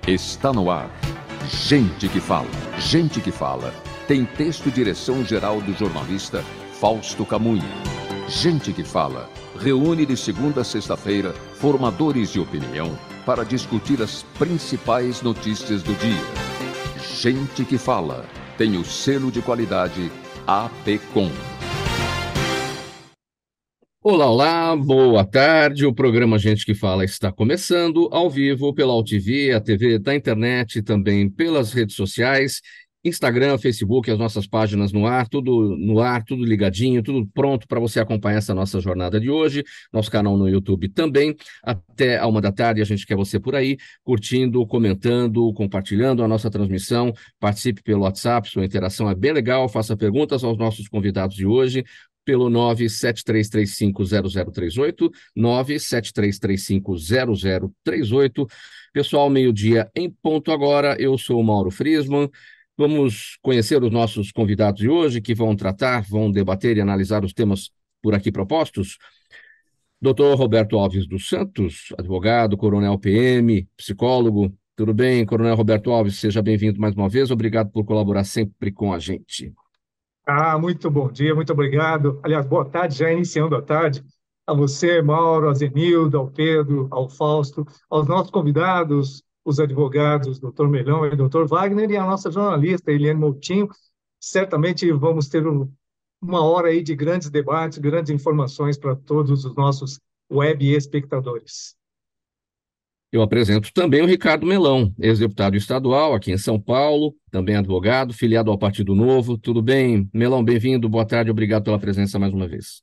Está no ar. Gente que fala. Gente que fala. Tem texto e direção geral do jornalista Fausto Camunha. Gente que fala. Reúne de segunda a sexta-feira formadores de opinião para discutir as principais notícias do dia. Gente que fala. Tem o selo de qualidade APCOM. Olá, olá, boa tarde. O programa Gente que Fala está começando ao vivo pela UTV, a TV da internet, também pelas redes sociais, Instagram, Facebook, as nossas páginas no ar, tudo ligadinho, tudo pronto para você acompanhar essa nossa jornada de hoje. Nosso canal no YouTube também. Até a 1 da tarde a gente quer você por aí, curtindo, comentando, compartilhando a nossa transmissão. Participe pelo WhatsApp, sua interação é bem legal. Faça perguntas aos nossos convidados de hoje pelo 973350038, 973350038. Pessoal, meio-dia em ponto agora. Eu sou o Mauro Friesman. Vamos conhecer os nossos convidados de hoje, que vão debater e analisar os temas por aqui propostos. Dr. Roberto Alves dos Santos, advogado, coronel PM, psicólogo. Tudo bem, Coronel Roberto Alves? Seja bem-vindo mais uma vez. Obrigado por colaborar sempre com a gente. Muito bom dia, muito obrigado. Aliás, boa tarde, já iniciando a tarde, a você, Mauro, a Zenilda, ao Pedro, ao Fausto, aos nossos convidados, os advogados, doutor Melhão e doutor Wagner, e a nossa jornalista, Eliane Moutinho. Certamente vamos ter uma hora aí de grandes debates, grandes informações para todos os nossos web espectadores. Eu apresento também o Ricardo Melão, ex-deputado estadual aqui em São Paulo, também advogado, filiado ao Partido Novo. Tudo bem, Melão? Bem-vindo, boa tarde, obrigado pela presença mais uma vez.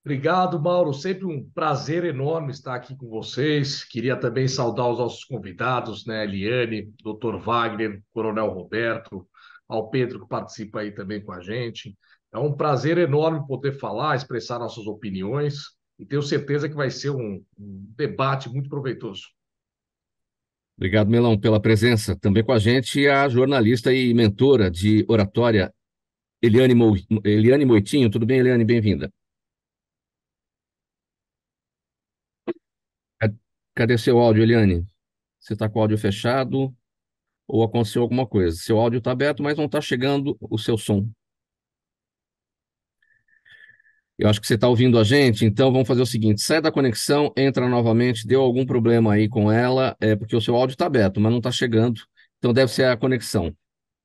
Obrigado, Mauro. Sempre um prazer enorme estar aqui com vocês. Queria também saudar os nossos convidados, né? Eliane, Dr. Wagner, Coronel Roberto, ao Pedro que participa aí também com a gente. É um prazer enorme poder falar, expressar nossas opiniões e tenho certeza que vai ser um debate muito proveitoso. Obrigado, Melão, pela presença. Também com a gente a jornalista e mentora de oratória, Eliane Moitinho. Tudo bem, Eliane? Bem-vinda. Cadê seu áudio, Eliane? Você está com o áudio fechado ou aconteceu alguma coisa? Seu áudio está aberto, mas não está chegando o seu som. Eu acho que você está ouvindo a gente, então vamos fazer o seguinte: sai da conexão, entra novamente, deu algum problema aí com ela, porque o seu áudio está aberto, mas não está chegando, então deve ser a conexão.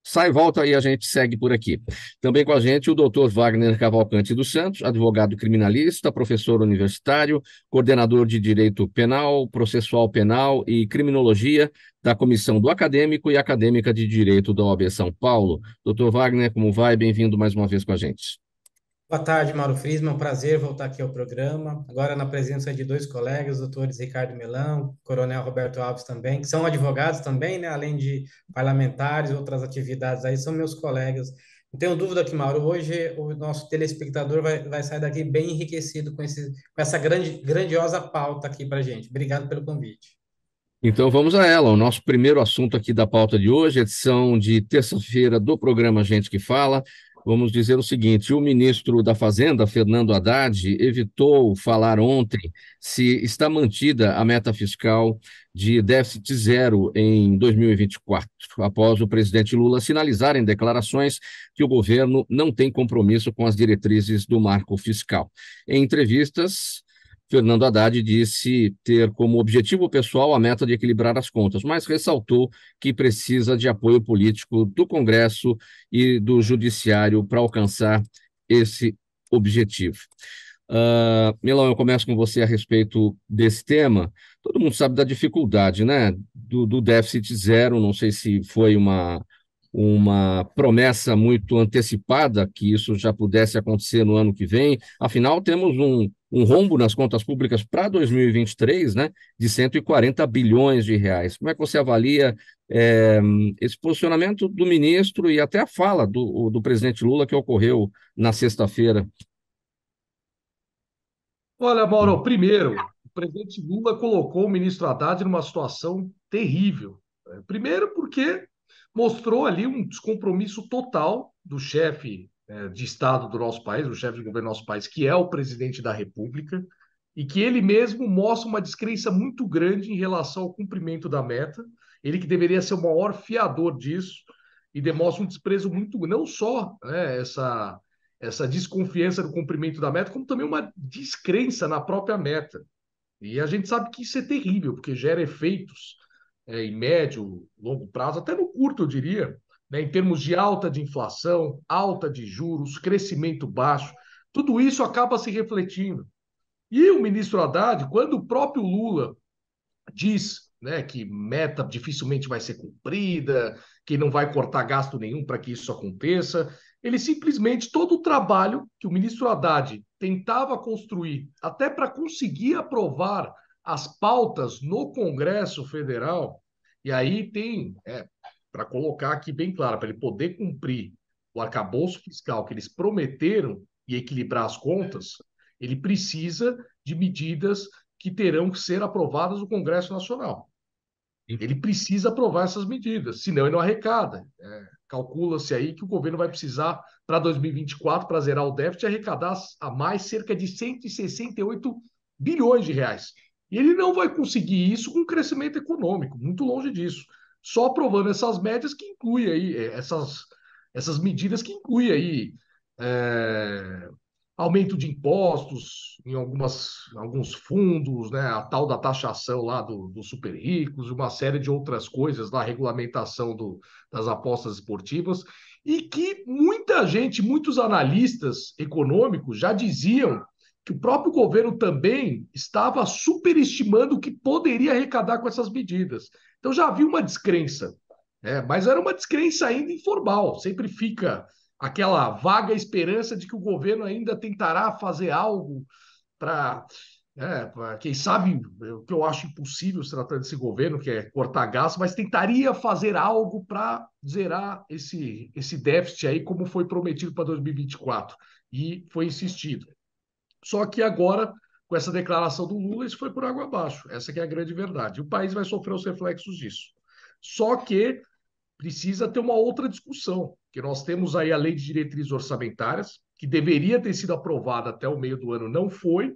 Sai, volta e a gente segue por aqui. Também com a gente o doutor Wagner Cavalcante dos Santos, advogado criminalista, professor universitário, coordenador de Direito Penal, Processual Penal e Criminologia da Comissão do Acadêmico e Acadêmica de Direito da OAB São Paulo. Doutor Wagner, como vai? Bem-vindo mais uma vez com a gente. Boa tarde, Mauro Friesman. É um prazer voltar aqui ao programa. Agora na presença de dois colegas, doutores Ricardo Melão, Coronel Roberto Alves também, que são advogados também, né? Além de parlamentares, outras atividades aí, são meus colegas. Não tenho dúvida que, Mauro, hoje o nosso telespectador vai sair daqui bem enriquecido com essa grandiosa pauta aqui para gente. Obrigado pelo convite. Então vamos a ela, o nosso primeiro assunto aqui da pauta de hoje, edição de terça-feira do programa Gente que Fala. Vamos dizer o seguinte: o ministro da Fazenda, Fernando Haddad, evitou falar ontem se está mantida a meta fiscal de déficit zero em 2024, após o presidente Lula sinalizar em declarações que o governo não tem compromisso com as diretrizes do marco fiscal. Em entrevistas, Fernando Haddad disse ter como objetivo pessoal a meta de equilibrar as contas, mas ressaltou que precisa de apoio político do Congresso e do Judiciário para alcançar esse objetivo. Milão, eu começo com você a respeito desse tema. Todo mundo sabe da dificuldade, né, do déficit zero. Não sei se foi uma promessa muito antecipada que isso já pudesse acontecer no ano que vem. Afinal, temos um rombo nas contas públicas para 2023, né, de 140 bilhões de reais. Como é que você avalia esse posicionamento do ministro e até a fala do presidente Lula que ocorreu na sexta-feira? Olha, Mauro, primeiro, o presidente Lula colocou o ministro Haddad numa situação terrível. Primeiro, porque mostrou ali um descompromisso total do chefe de Estado do nosso país, do chefe de governo do nosso país, que é o presidente da República, e que ele mesmo mostra uma descrença muito grande em relação ao cumprimento da meta, ele que deveria ser o maior fiador disso, e demonstra um desprezo muito, não só, né, essa desconfiança no cumprimento da meta, como também uma descrença na própria meta. E a gente sabe que isso é terrível, porque gera efeitos em médio, longo prazo, até no curto, eu diria, né, em termos de alta de inflação, alta de juros, crescimento baixo, tudo isso acaba se refletindo. E o ministro Haddad, quando o próprio Lula diz, né, que meta dificilmente vai ser cumprida, que não vai cortar gasto nenhum para que isso aconteça, ele simplesmente, todo o trabalho que o ministro Haddad tentava construir, até para conseguir aprovar as pautas no Congresso Federal, e aí tem, para colocar aqui bem claro, para ele poder cumprir o arcabouço fiscal que eles prometeram e equilibrar as contas, ele precisa de medidas que terão que ser aprovadas no Congresso Nacional. Ele precisa aprovar essas medidas, senão ele não arrecada. Calcula-se aí que o governo vai precisar, para 2024, para zerar o déficit, arrecadar a mais cerca de 168 bilhões de reais. E ele não vai conseguir isso com crescimento econômico, muito longe disso. Só aprovando essas médias que inclui aí, essas medidas que inclui aí é, aumento de impostos em alguns fundos, né, a tal da taxação lá dos super ricos, uma série de outras coisas, da regulamentação das apostas esportivas, e que muita gente, muitos analistas econômicos já diziam que o próprio governo também estava superestimando o que poderia arrecadar com essas medidas. Então já havia uma descrença, né, mas era uma descrença ainda informal, sempre fica aquela vaga esperança de que o governo ainda tentará fazer algo para, quem sabe, o que eu acho impossível se tratando desse governo, que é cortar gasto, mas tentaria fazer algo para zerar esse déficit aí, como foi prometido para 2024, e foi insistido. Só que agora, com essa declaração do Lula, isso foi por água abaixo. Essa que é a grande verdade. O país vai sofrer os reflexos disso. Só que precisa ter uma outra discussão, que nós temos aí a lei de diretrizes orçamentárias, que deveria ter sido aprovada até o meio do ano, não foi,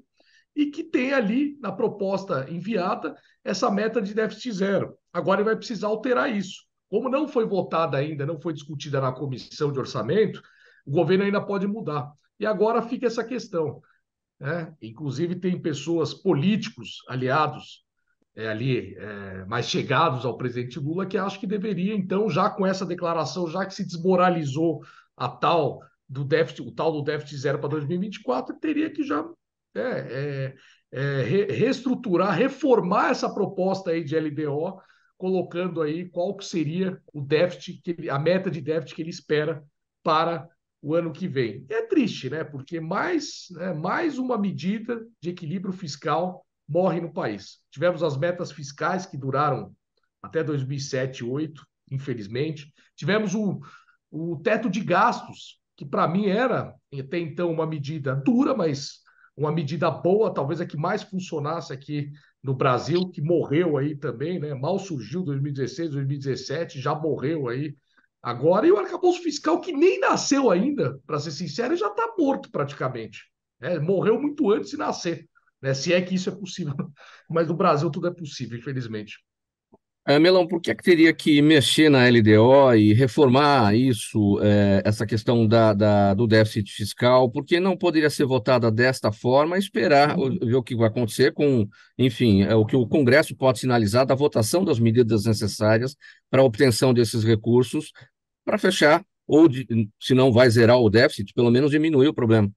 e que tem ali, na proposta enviada, essa meta de déficit zero. Agora ele vai precisar alterar isso. Como não foi votada ainda, não foi discutida na comissão de orçamento, o governo ainda pode mudar. E agora fica essa questão, né? Inclusive tem pessoas, políticos, aliados mais chegados ao presidente Lula, que acho que deveria, então, já com essa declaração, já que se desmoralizou o tal do déficit zero para 2024, teria que já reestruturar, reformar essa proposta aí de LDO, colocando aí qual que seria o déficit, a meta de déficit que ele espera para o ano que vem. É triste, né? Porque mais uma medida de equilíbrio fiscal morre no país. Tivemos as metas fiscais que duraram até 2007, 2008, infelizmente. Tivemos o teto de gastos, que para mim era até então uma medida dura, mas uma medida boa, talvez a que mais funcionasse aqui no Brasil, que morreu aí também, né? Mal surgiu 2016, 2017, já morreu aí agora. E o arcabouço fiscal, que nem nasceu ainda, para ser sincero, já está morto praticamente. Morreu muito antes de nascer, né? Se é que isso é possível. Mas no Brasil tudo é possível, infelizmente. Melão, por que teria que mexer na LDO e reformar isso, essa questão do déficit fiscal? Por que não poderia ser votada desta forma e esperar ver o que vai acontecer com, enfim, o que o Congresso pode sinalizar da votação das medidas necessárias para a obtenção desses recursos para fechar, ou se não vai zerar o déficit, pelo menos diminuir o problema?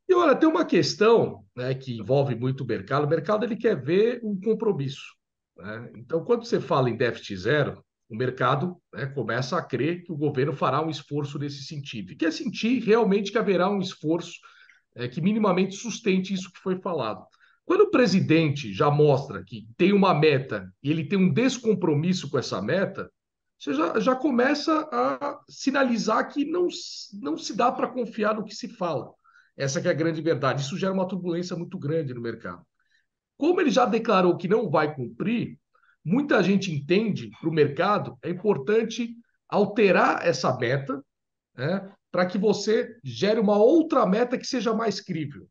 E olha, tem uma questão, né, que envolve muito o mercado. O mercado ele quer ver um compromisso, né? Então, quando você fala em déficit zero, o mercado, né, começa a crer que o governo fará um esforço nesse sentido. E quer sentir realmente que haverá um esforço que minimamente sustente isso que foi falado. Quando o presidente já mostra que tem uma meta e ele tem um descompromisso com essa meta, você já começa a sinalizar que não se dá para confiar no que se fala. Essa que é a grande verdade. Isso gera uma turbulência muito grande no mercado. Como ele já declarou que não vai cumprir, muita gente entende para o mercado é importante alterar essa meta, né, para que você gere uma outra meta que seja mais crível.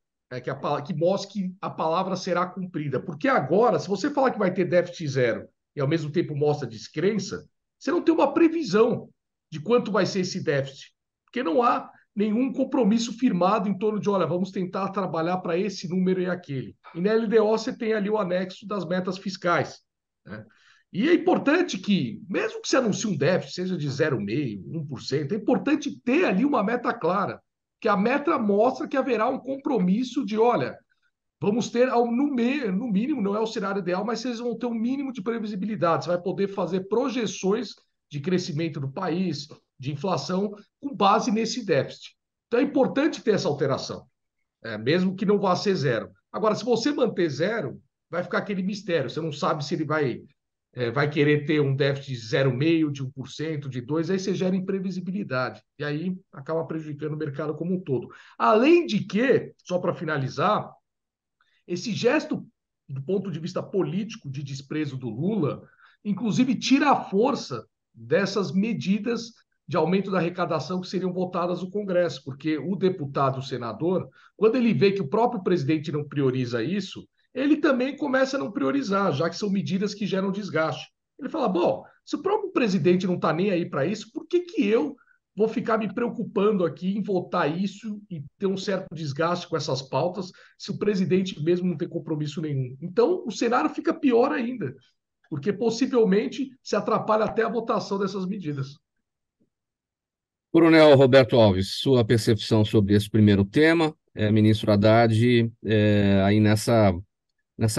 que mostre que a palavra será cumprida. Porque agora, se você falar que vai ter déficit zero e ao mesmo tempo mostra descrença, você não tem uma previsão de quanto vai ser esse déficit. Porque não há nenhum compromisso firmado em torno de, olha, vamos tentar trabalhar para esse número e aquele. E na LDO você tem ali o anexo das metas fiscais, né? E é importante que, mesmo que você anuncie um déficit, seja de 0,5%, 1%, é importante ter ali uma meta clara, que a meta mostra que haverá um compromisso de, olha, vamos ter, no mínimo, não é o cenário ideal, mas vocês vão ter um mínimo de previsibilidade. Você vai poder fazer projeções de crescimento do país, de inflação, com base nesse déficit. Então é importante ter essa alteração, mesmo que não vá ser zero. Agora, se você manter zero, vai ficar aquele mistério. Você não sabe se ele vai querer ter um déficit de 0,5%, de 1%, de 2%, aí você gera imprevisibilidade. E aí acaba prejudicando o mercado como um todo. Além de que, só para finalizar, esse gesto, do ponto de vista político, de desprezo do Lula, inclusive tira a força dessas medidas de aumento da arrecadação que seriam votadas no Congresso, porque o deputado, o senador, quando ele vê que o próprio presidente não prioriza isso, ele também começa a não priorizar, já que são medidas que geram desgaste. Ele fala: bom, se o próprio presidente não está nem aí para isso, por que que eu vou ficar me preocupando aqui em votar isso e ter um certo desgaste com essas pautas, se o presidente mesmo não tem compromisso nenhum? Então, o cenário fica pior ainda, porque possivelmente se atrapalha até a votação dessas medidas. Coronel Roberto Alves, sua percepção sobre esse primeiro tema, ministro Haddad, aí nessa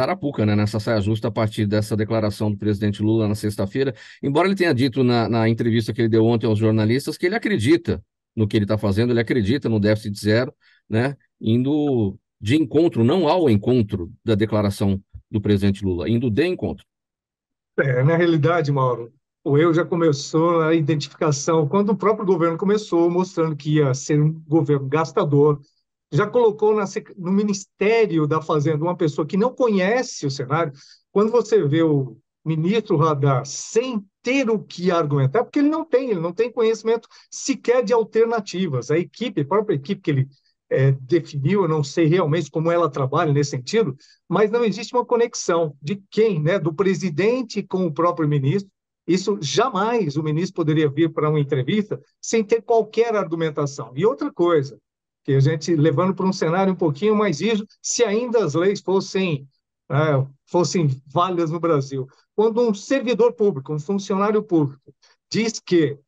arapuca, né, nessa saia justa a partir dessa declaração do presidente Lula na sexta-feira, embora ele tenha dito na entrevista que ele deu ontem aos jornalistas que ele acredita no que ele está fazendo, ele acredita no déficit zero, né, indo de encontro, não ao encontro da declaração do presidente Lula, indo de encontro. Na realidade, Mauro, o erro já começou na identificação, quando o próprio governo começou mostrando que ia ser um governo gastador, já colocou no Ministério da Fazenda uma pessoa que não conhece o cenário. Quando você vê o ministro Radar sem ter o que argumentar, porque ele não tem conhecimento sequer de alternativas. A equipe, a própria equipe que ele definiu, eu não sei realmente como ela trabalha nesse sentido, mas não existe uma conexão de quem, né, do presidente com o próprio ministro. Isso jamais o ministro poderia vir para uma entrevista sem ter qualquer argumentação. E outra coisa, que a gente levando para um cenário um pouquinho mais rígido, se ainda as leis fossem válidas no Brasil. Quando um servidor público, um funcionário público, diz que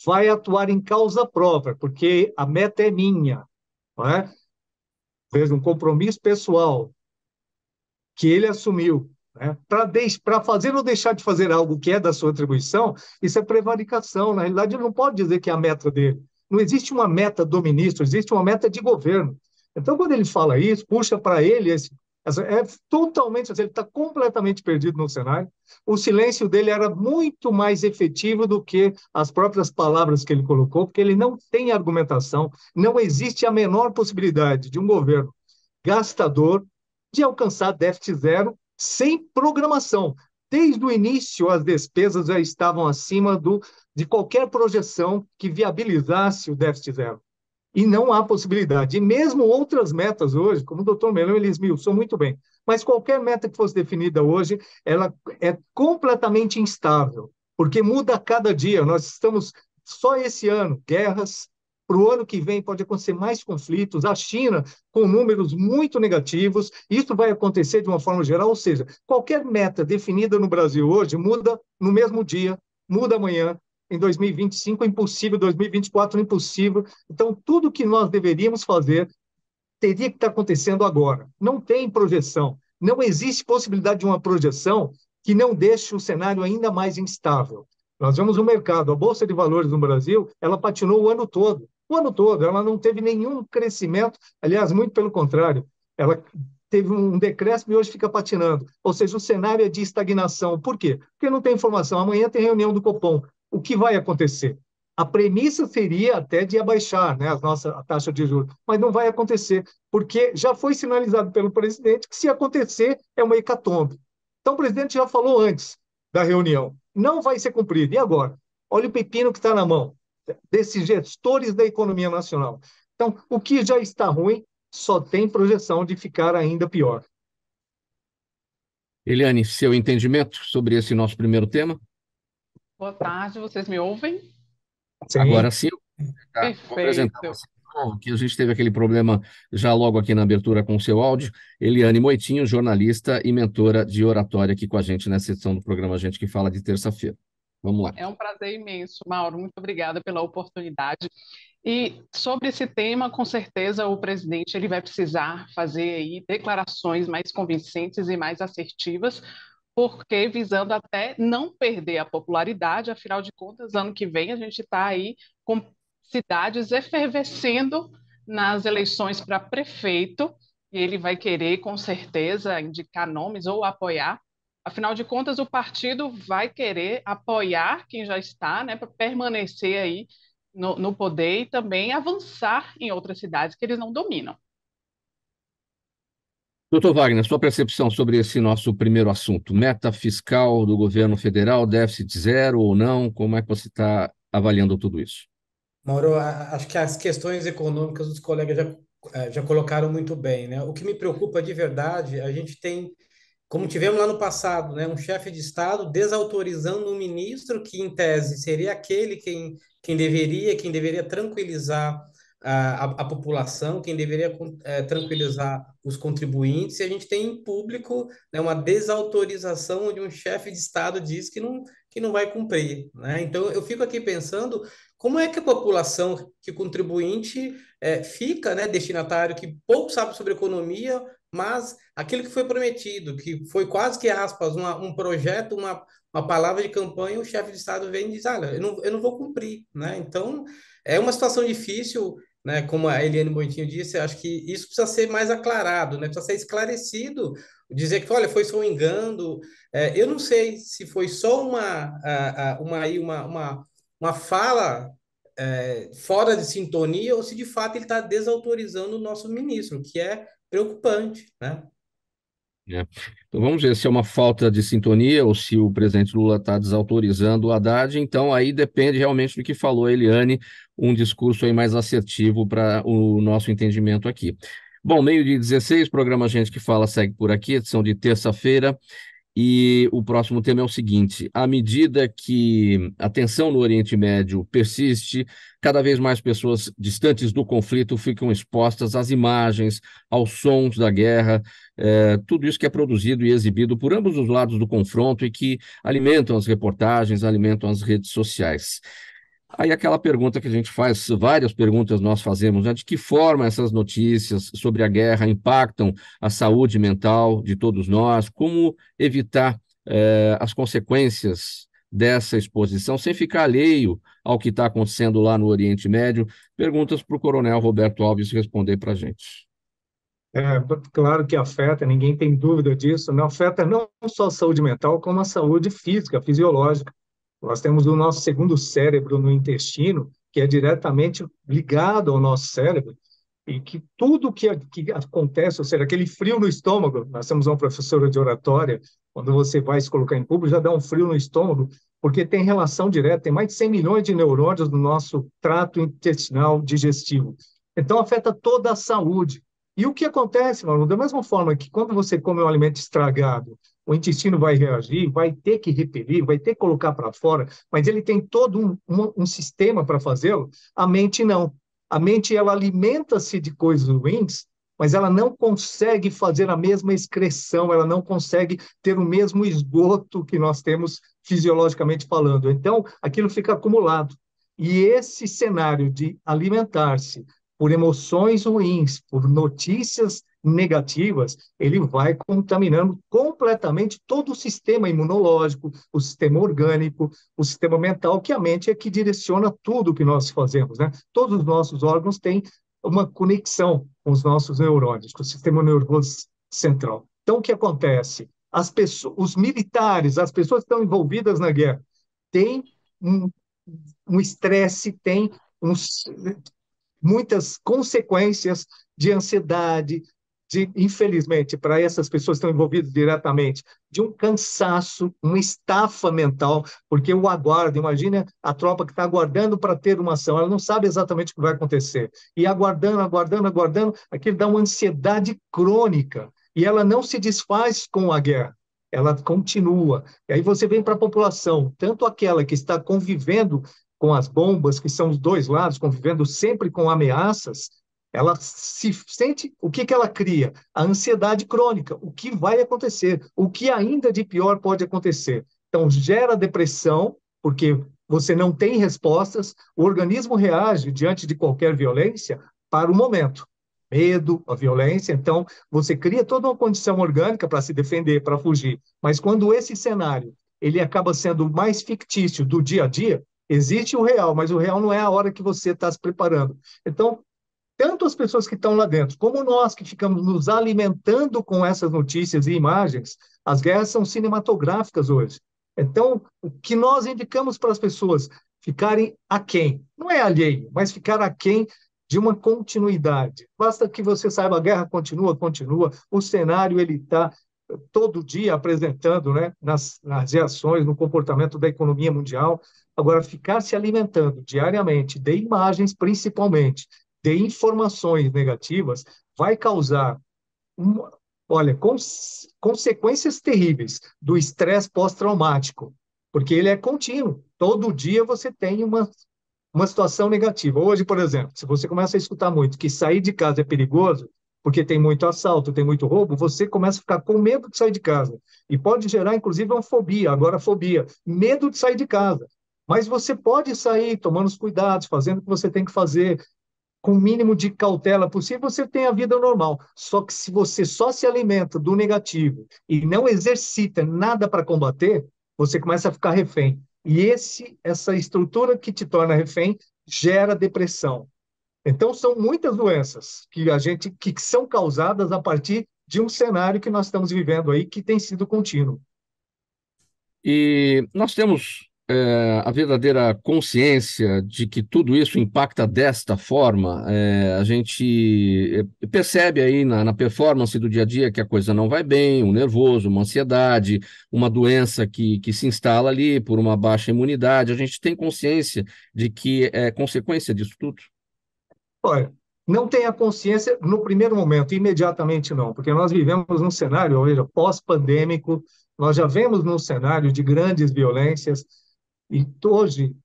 vai atuar em causa própria, porque a meta é minha, não é? Veja, um compromisso pessoal que ele assumiu, né, para fazer ou deixar de fazer algo que é da sua atribuição, isso é prevaricação. Na realidade, ele não pode dizer que é a meta dele. Não existe uma meta do ministro, existe uma meta de governo. Então, quando ele fala isso, puxa para ele, totalmente, ele está completamente perdido no cenário. O silêncio dele era muito mais efetivo do que as próprias palavras que ele colocou, porque ele não tem argumentação, não existe a menor possibilidade de um governo gastador de alcançar déficit zero sem programação. Desde o início, as despesas já estavam acima de qualquer projeção que viabilizasse o déficit zero. E não há possibilidade. E mesmo outras metas hoje, como o doutor Melão, ele esmiuçou muito bem, mas qualquer meta que fosse definida hoje, ela é completamente instável, porque muda a cada dia. Nós estamos, só esse ano, guerras. Para o ano que vem pode acontecer mais conflitos. A China com números muito negativos. Isso vai acontecer de uma forma geral, ou seja, qualquer meta definida no Brasil hoje muda no mesmo dia, muda amanhã. Em 2025 é impossível, 2024 é impossível. Então, tudo que nós deveríamos fazer teria que estar acontecendo agora. Não tem projeção. Não existe possibilidade de uma projeção que não deixe o cenário ainda mais instável. Nós vemos o mercado, a Bolsa de Valores no Brasil, ela patinou o ano todo. O ano todo, ela não teve nenhum crescimento, aliás, muito pelo contrário, ela teve um decréscimo e hoje fica patinando. Ou seja, o cenário é de estagnação. Por quê? Porque não tem informação. Amanhã tem reunião do Copom. O que vai acontecer? A premissa seria até de abaixar, né, a taxa de juros, mas não vai acontecer, porque já foi sinalizado pelo presidente que se acontecer é uma hecatombe. Então o presidente já falou antes da reunião, não vai ser cumprido. E agora? Olha o pepino que está na mão desses gestores da economia nacional. Então, o que já está ruim só tem projeção de ficar ainda pior. Eliane, seu entendimento sobre esse nosso primeiro tema? Boa tarde, vocês me ouvem? Agora Sim, sim, tá. Vou apresentar Perfeito. você de novo, que a gente teve aquele problema já logo aqui na abertura com o seu áudio. Eliane Moitinho, jornalista e mentora de oratória aqui com a gente nessa edição do programa Gente que Fala de terça-feira. Vamos lá. É um prazer imenso, Mauro. Muito obrigada pela oportunidade. E sobre esse tema, com certeza o presidente ele vai precisar fazer aí declarações mais convincentes e mais assertivas, porque visando até não perder a popularidade, afinal de contas, ano que vem a gente está aí com cidades efervescendo nas eleições para prefeito, e ele vai querer, com certeza, indicar nomes ou apoiar. Afinal de contas, o partido vai querer apoiar quem já está, né, para permanecer aí no poder e também avançar em outras cidades que eles não dominam. Doutor Wagner, sua percepção sobre esse nosso primeiro assunto, meta fiscal do governo federal, déficit zero ou não, como é que você está avaliando tudo isso? Mauro, acho que as questões econômicas os colegas já colocaram muito bem, né? O que me preocupa de verdade, a gente tem, como tivemos lá no passado, né, um chefe de Estado desautorizando um ministro que, em tese, seria aquele quem deveria tranquilizar a população, quem deveria tranquilizar os contribuintes, e a gente tem em público, né, uma desautorização onde um chefe de Estado diz que não vai cumprir, né? Então, eu fico aqui pensando como é que a população, que contribuinte, fica, né, destinatário que pouco sabe sobre economia, mas aquilo que foi prometido, que foi quase que aspas, um projeto, uma palavra de campanha, o chefe de Estado vem e diz, olha, eu não vou cumprir, né? Então, é uma situação difícil, né? Como a Eliane Boitinho disse, acho que isso precisa ser mais aclarado, né? Precisa ser esclarecido, dizer que, olha, foi só um engano. Eu não sei se foi só uma fala fora de sintonia ou se de fato ele está desautorizando o nosso ministro, que é preocupante, né? É. Então vamos ver se é uma falta de sintonia ou se o presidente Lula está desautorizando o Haddad. Então aí depende realmente do que falou a Eliane, um discurso aí mais assertivo para o nosso entendimento aqui. Bom, meio-dia 16, programa Gente que Fala segue por aqui, edição de terça-feira. E o próximo tema é o seguinte: à medida que a tensão no Oriente Médio persiste, cada vez mais pessoas distantes do conflito ficam expostas às imagens, aos sons da guerra, tudo isso que é produzido e exibido por ambos os lados do confronto e que alimentam as reportagens, alimentam as redes sociais. Aí aquela pergunta que a gente faz, várias perguntas nós fazemos, né? De que forma essas notícias sobre a guerra impactam a saúde mental de todos nós? Como evitar as consequências dessa exposição sem ficar alheio ao que está acontecendo lá no Oriente Médio? Perguntas para o Coronel Roberto Alves responder para a gente. É, claro que afeta, ninguém tem dúvida disso, não afeta não só a saúde mental, como a saúde física, fisiológica. Nós temos o nosso segundo cérebro no intestino, que é diretamente ligado ao nosso cérebro, e que tudo que acontece, ou seja, aquele frio no estômago, nós temos uma professora de oratória, quando você vai se colocar em público, já dá um frio no estômago, porque tem relação direta, tem mais de 100 milhões de neurônios no nosso trato intestinal digestivo. Então, afeta toda a saúde. E o que acontece, mano, da mesma forma que quando você come um alimento estragado, o intestino vai reagir, vai ter que repelir, vai ter que colocar para fora, mas ele tem todo um sistema para fazê-lo, a mente não. A mente ela alimenta-se de coisas ruins, mas ela não consegue fazer a mesma excreção, ela não consegue ter o mesmo esgoto que nós temos fisiologicamente falando. Então, aquilo fica acumulado. E esse cenário de alimentar-se por emoções ruins, por notícias negativas, ele vai contaminando completamente todo o sistema imunológico, o sistema orgânico, o sistema mental, que a mente é que direciona tudo que nós fazemos, né? Todos os nossos órgãos têm uma conexão com os nossos neurônios, com o sistema nervoso central. Então, o que acontece? As pessoas, os militares, as pessoas que estão envolvidas na guerra, têm um, um estresse, têm muitas consequências de ansiedade, infelizmente, para essas pessoas que estão envolvidas diretamente, de um cansaço, uma estafa mental, porque o aguardo, imagina a tropa que está aguardando para ter uma ação, ela não sabe exatamente o que vai acontecer, e aguardando, aguardando, aguardando, aquilo dá uma ansiedade crônica, e ela não se desfaz com a guerra, ela continua. E aí você vem para a população, tanto aquela que está convivendo com as bombas, que são os dois lados, convivendo sempre com ameaças, ela se sente, o que que ela cria? A ansiedade crônica, o que vai acontecer, o que ainda de pior pode acontecer. Então, gera depressão, porque você não tem respostas, o organismo reage diante de qualquer violência para o momento. Medo, a violência, então você cria toda uma condição orgânica para se defender, para fugir. Mas quando esse cenário ele acaba sendo mais fictício do dia a dia, existe o real, mas o real não é a hora que você está se preparando. Então, tanto as pessoas que estão lá dentro, como nós que ficamos nos alimentando com essas notícias e imagens, as guerras são cinematográficas hoje. Então, o que nós indicamos para as pessoas ficarem aquém, não é alheio, mas ficar aquém de uma continuidade. Basta que você saiba, a guerra continua, continua, o cenário ele está todo dia apresentando, né, nas reações, no comportamento da economia mundial. Agora, ficar se alimentando diariamente de imagens, principalmente, de informações negativas, vai causar, olha, consequências terríveis do estresse pós-traumático, porque ele é contínuo. Todo dia você tem uma situação negativa. Hoje, por exemplo, se você começa a escutar muito que sair de casa é perigoso, porque tem muito assalto, tem muito roubo, você começa a ficar com medo de sair de casa. E pode gerar, inclusive, uma fobia, agora fobia, medo de sair de casa. Mas você pode sair tomando os cuidados, fazendo o que você tem que fazer, com o mínimo de cautela possível, você tem a vida normal. Só que se você só se alimenta do negativo e não exercita nada para combater, você começa a ficar refém. E essa estrutura que te torna refém gera depressão. Então, são muitas doenças que são causadas a partir de um cenário que nós estamos vivendo aí, que tem sido contínuo. E nós temos a verdadeira consciência de que tudo isso impacta desta forma. A gente percebe aí na performance do dia a dia que a coisa não vai bem, um nervoso, uma ansiedade, uma doença que se instala ali por uma baixa imunidade. A gente tem consciência de que é consequência disso tudo. Olha, não tem a consciência no primeiro momento, imediatamente não, porque nós vivemos num cenário, veja, pós-pandêmico, nós já vemos num cenário de grandes violências, e hoje,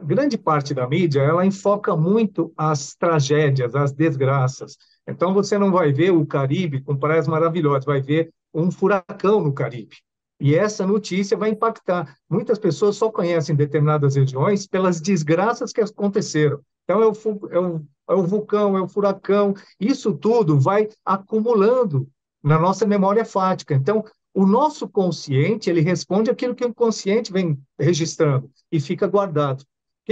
grande parte da mídia, ela enfoca muito as tragédias, as desgraças. Então, você não vai ver o Caribe com praias maravilhosas, vai ver um furacão no Caribe. E essa notícia vai impactar. Muitas pessoas só conhecem determinadas regiões pelas desgraças que aconteceram. Então, é o vulcão, é o furacão. Isso tudo vai acumulando na nossa memória fática. Então, o nosso consciente, ele responde aquilo que o inconsciente vem registrando e fica guardado. O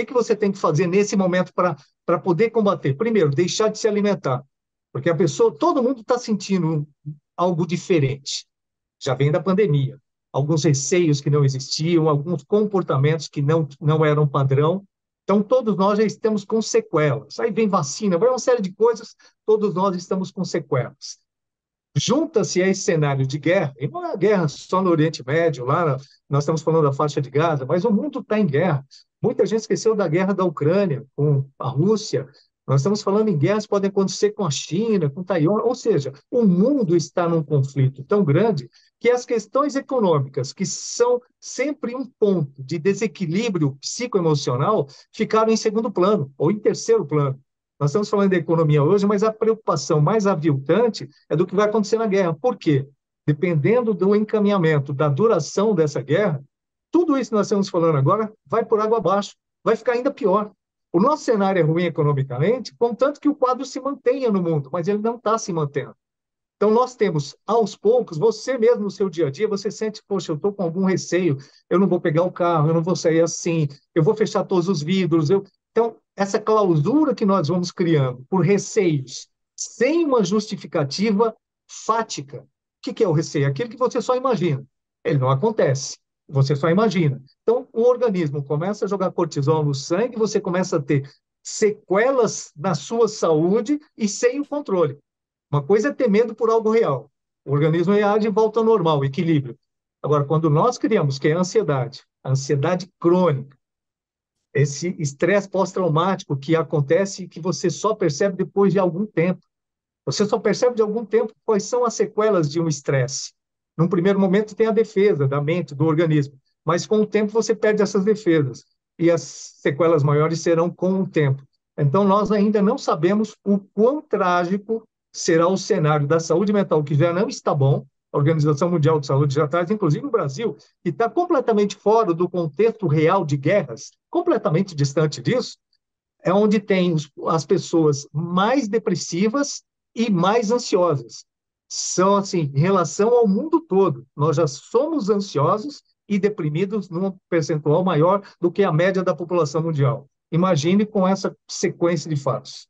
que você tem que fazer nesse momento para poder combater? Primeiro, deixar de se alimentar, porque a pessoa, todo mundo está sentindo algo diferente. Já vem da pandemia. Alguns receios que não existiam, alguns comportamentos que não eram padrão. Então, todos nós já estamos com sequelas. Aí vem vacina, vai uma série de coisas, todos nós estamos com sequelas. Junta-se a esse cenário de guerra, e não é guerra só no Oriente Médio, lá nós estamos falando da faixa de Gaza, mas o mundo está em guerra. Muita gente esqueceu da guerra da Ucrânia com a Rússia. Nós estamos falando em guerras que podem acontecer com a China, com Taiwan, ou seja, o mundo está num conflito tão grande que as questões econômicas, que são sempre um ponto de desequilíbrio psicoemocional, ficaram em segundo plano, ou em terceiro plano. Nós estamos falando da economia hoje, mas a preocupação mais aviltante é do que vai acontecer na guerra. Por quê? Dependendo do encaminhamento, da duração dessa guerra, tudo isso que nós estamos falando agora vai por água abaixo, vai ficar ainda pior. O nosso cenário é ruim economicamente, contanto que o quadro se mantenha no mundo, mas ele não está se mantendo. Então, nós temos, aos poucos, você mesmo no seu dia a dia, você sente, poxa, eu estou com algum receio, eu não vou pegar o carro, eu não vou sair assim, eu vou fechar todos os vidros. Então, essa clausura que nós vamos criando por receios, sem uma justificativa fática. O que é o receio? Aquilo que você só imagina. Ele não acontece, você só imagina. Então, o organismo começa a jogar cortisol no sangue, você começa a ter sequelas na sua saúde e sem o controle. Uma coisa é ter medo por algo real. O organismo reage e volta ao normal, equilíbrio. Agora, quando nós criamos, que é a ansiedade crônica, esse estresse pós-traumático que acontece e que você só percebe depois de algum tempo. Você só percebe de algum tempo quais são as sequelas de um estresse. Num primeiro momento tem a defesa da mente, do organismo, mas com o tempo você perde essas defesas e as sequelas maiores serão com o tempo. Então nós ainda não sabemos o quão trágico será o cenário da saúde mental, que já não está bom. A Organização Mundial de Saúde já traz, inclusive o Brasil, que está completamente fora do contexto real de guerras, completamente distante disso, é onde tem as pessoas mais depressivas e mais ansiosas. São, assim, em relação ao mundo todo, nós já somos ansiosos e deprimidos num percentual maior do que a média da população mundial. Imagine com essa sequência de fatos.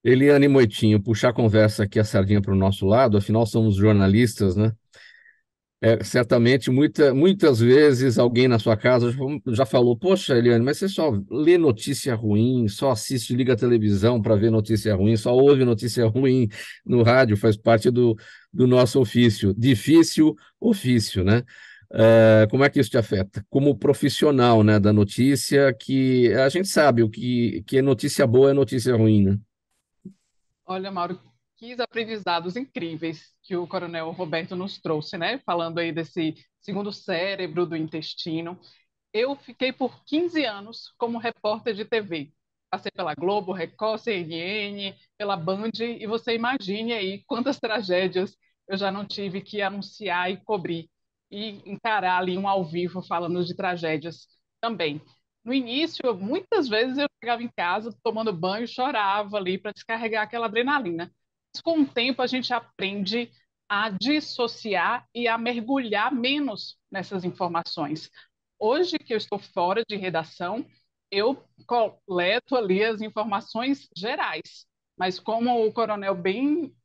Eliane Moitinho, puxar a conversa aqui, a sardinha para o nosso lado, afinal somos jornalistas, né? Certamente, muitas vezes alguém na sua casa já falou: Poxa, Eliane, mas você só lê notícia ruim, só assiste, liga a televisão para ver notícia ruim, só ouve notícia ruim no rádio, faz parte do nosso ofício. Difícil ofício, né? Como é que isso te afeta? Como profissional, né, da notícia, que a gente sabe que é notícia boa é notícia ruim, né? Olha, Mauro, que aprendizados incríveis que o Coronel Roberto nos trouxe, né? Falando aí desse segundo cérebro do intestino. Eu fiquei por 15 anos como repórter de TV. Passei pela Globo, Record, CNN, pela Band, e você imagine aí quantas tragédias eu já não tive que anunciar e cobrir, e encarar ali um ao vivo falando de tragédias também. No início, muitas vezes eu chegava em casa tomando banho, chorava ali para descarregar aquela adrenalina. Mas com o tempo a gente aprende a dissociar e a mergulhar menos nessas informações. Hoje que eu estou fora de redação, eu coleto ali as informações gerais, mas como o coronel bem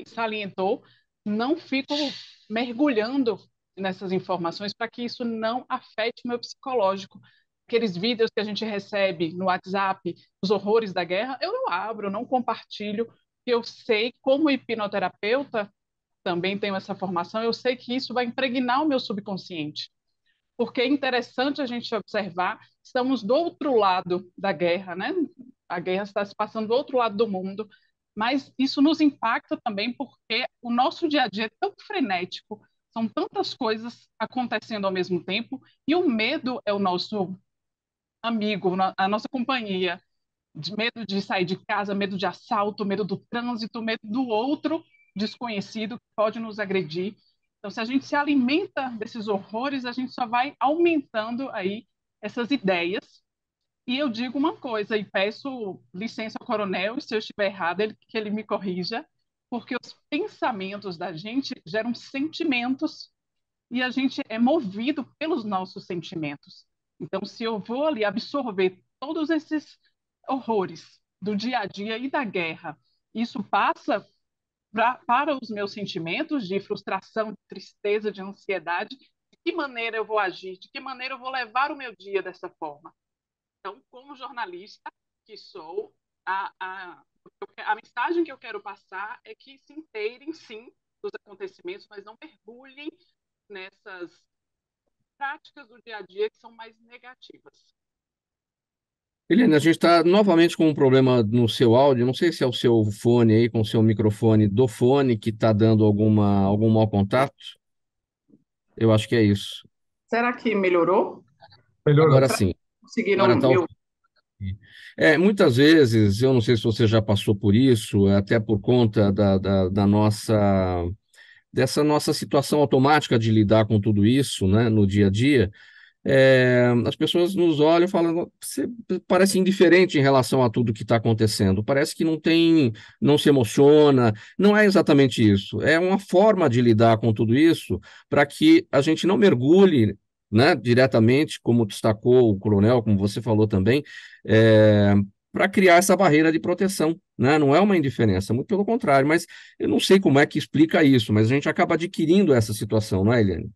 salientou, não fico mergulhando nessas informações para que isso não afete o meu psicológico. Aqueles vídeos que a gente recebe no WhatsApp, os horrores da guerra, eu não abro, eu não compartilho. Eu sei, como hipnoterapeuta, também tenho essa formação, eu sei que isso vai impregnar o meu subconsciente. Porque é interessante a gente observar, estamos do outro lado da guerra, né? A guerra está se passando do outro lado do mundo, mas isso nos impacta também porque o nosso dia a dia é tão frenético, são tantas coisas acontecendo ao mesmo tempo, e o medo é o nosso amigo, a nossa companhia. De medo de sair de casa, medo de assalto, medo do trânsito, medo do outro desconhecido que pode nos agredir. Então, se a gente se alimenta desses horrores, a gente só vai aumentando aí essas ideias. E eu digo uma coisa, e peço licença ao coronel, se eu estiver errado, que ele me corrija, porque os pensamentos da gente geram sentimentos e a gente é movido pelos nossos sentimentos. Então, se eu vou ali absorver todos esses horrores do dia a dia e da guerra, isso passa para os meus sentimentos de frustração, de tristeza, de ansiedade, de que maneira eu vou agir, de que maneira eu vou levar o meu dia dessa forma. Então, como jornalista que sou, a mensagem que eu quero passar é que se inteirem, sim, dos acontecimentos, mas não mergulhem nessas práticas do dia a dia que são mais negativas. Eliane, a gente está novamente com um problema no seu áudio. Não sei se é o seu fone aí, com o seu microfone do fone, que está dando algum mau contato. Eu acho que é isso. Será que melhorou? Melhorou. Agora sim. Conseguiram Agora está me ouvir? muitas vezes, eu não sei se você já passou por isso, até por conta dessa nossa situação automática de lidar com tudo isso, né, no dia a dia. As pessoas nos olham e falam: você parece indiferente em relação a tudo que está acontecendo, parece que não se emociona. Não é exatamente isso, é uma forma de lidar com tudo isso para que a gente não mergulhe, né, diretamente, como destacou o coronel, como você falou também, para criar essa barreira de proteção, né? Não é uma indiferença, muito pelo contrário, mas eu não sei como é que explica isso, mas a gente acaba adquirindo essa situação, não é, Eliane?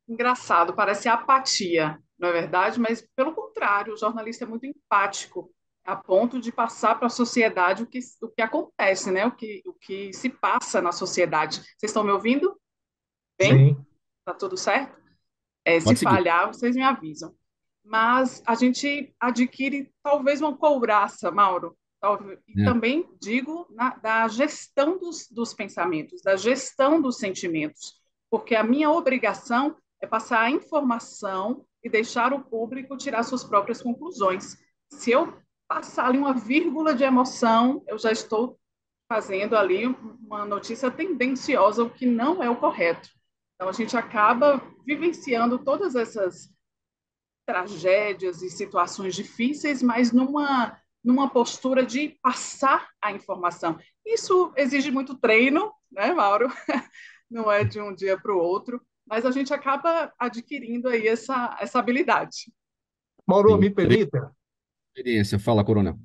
Engraçado, parece apatia, não é verdade? Mas, pelo contrário, o jornalista é muito empático. a ponto de passar para a sociedade o que acontece, né? O que se passa na sociedade. Vocês estão me ouvindo? Bem? Sim. Tá tudo certo? Se Pode seguir. falhar, vocês me avisam. Mas a gente adquire talvez uma couraça, Mauro, e É. também digo da gestão dos pensamentos, da gestão dos sentimentos, porque a minha obrigação é passar a informação e deixar o público tirar suas próprias conclusões. Se eu passar ali uma vírgula de emoção, eu já estou fazendo ali uma notícia tendenciosa, o que não é o correto. Então, a gente acaba vivenciando todas essas tragédias e situações difíceis, mas numa postura de passar a informação. Isso exige muito treino, né, Mauro? Não é de um dia para o outro, mas a gente acaba adquirindo aí essa habilidade. Mauro, Tem me permita. experiência. Fala, Coronel.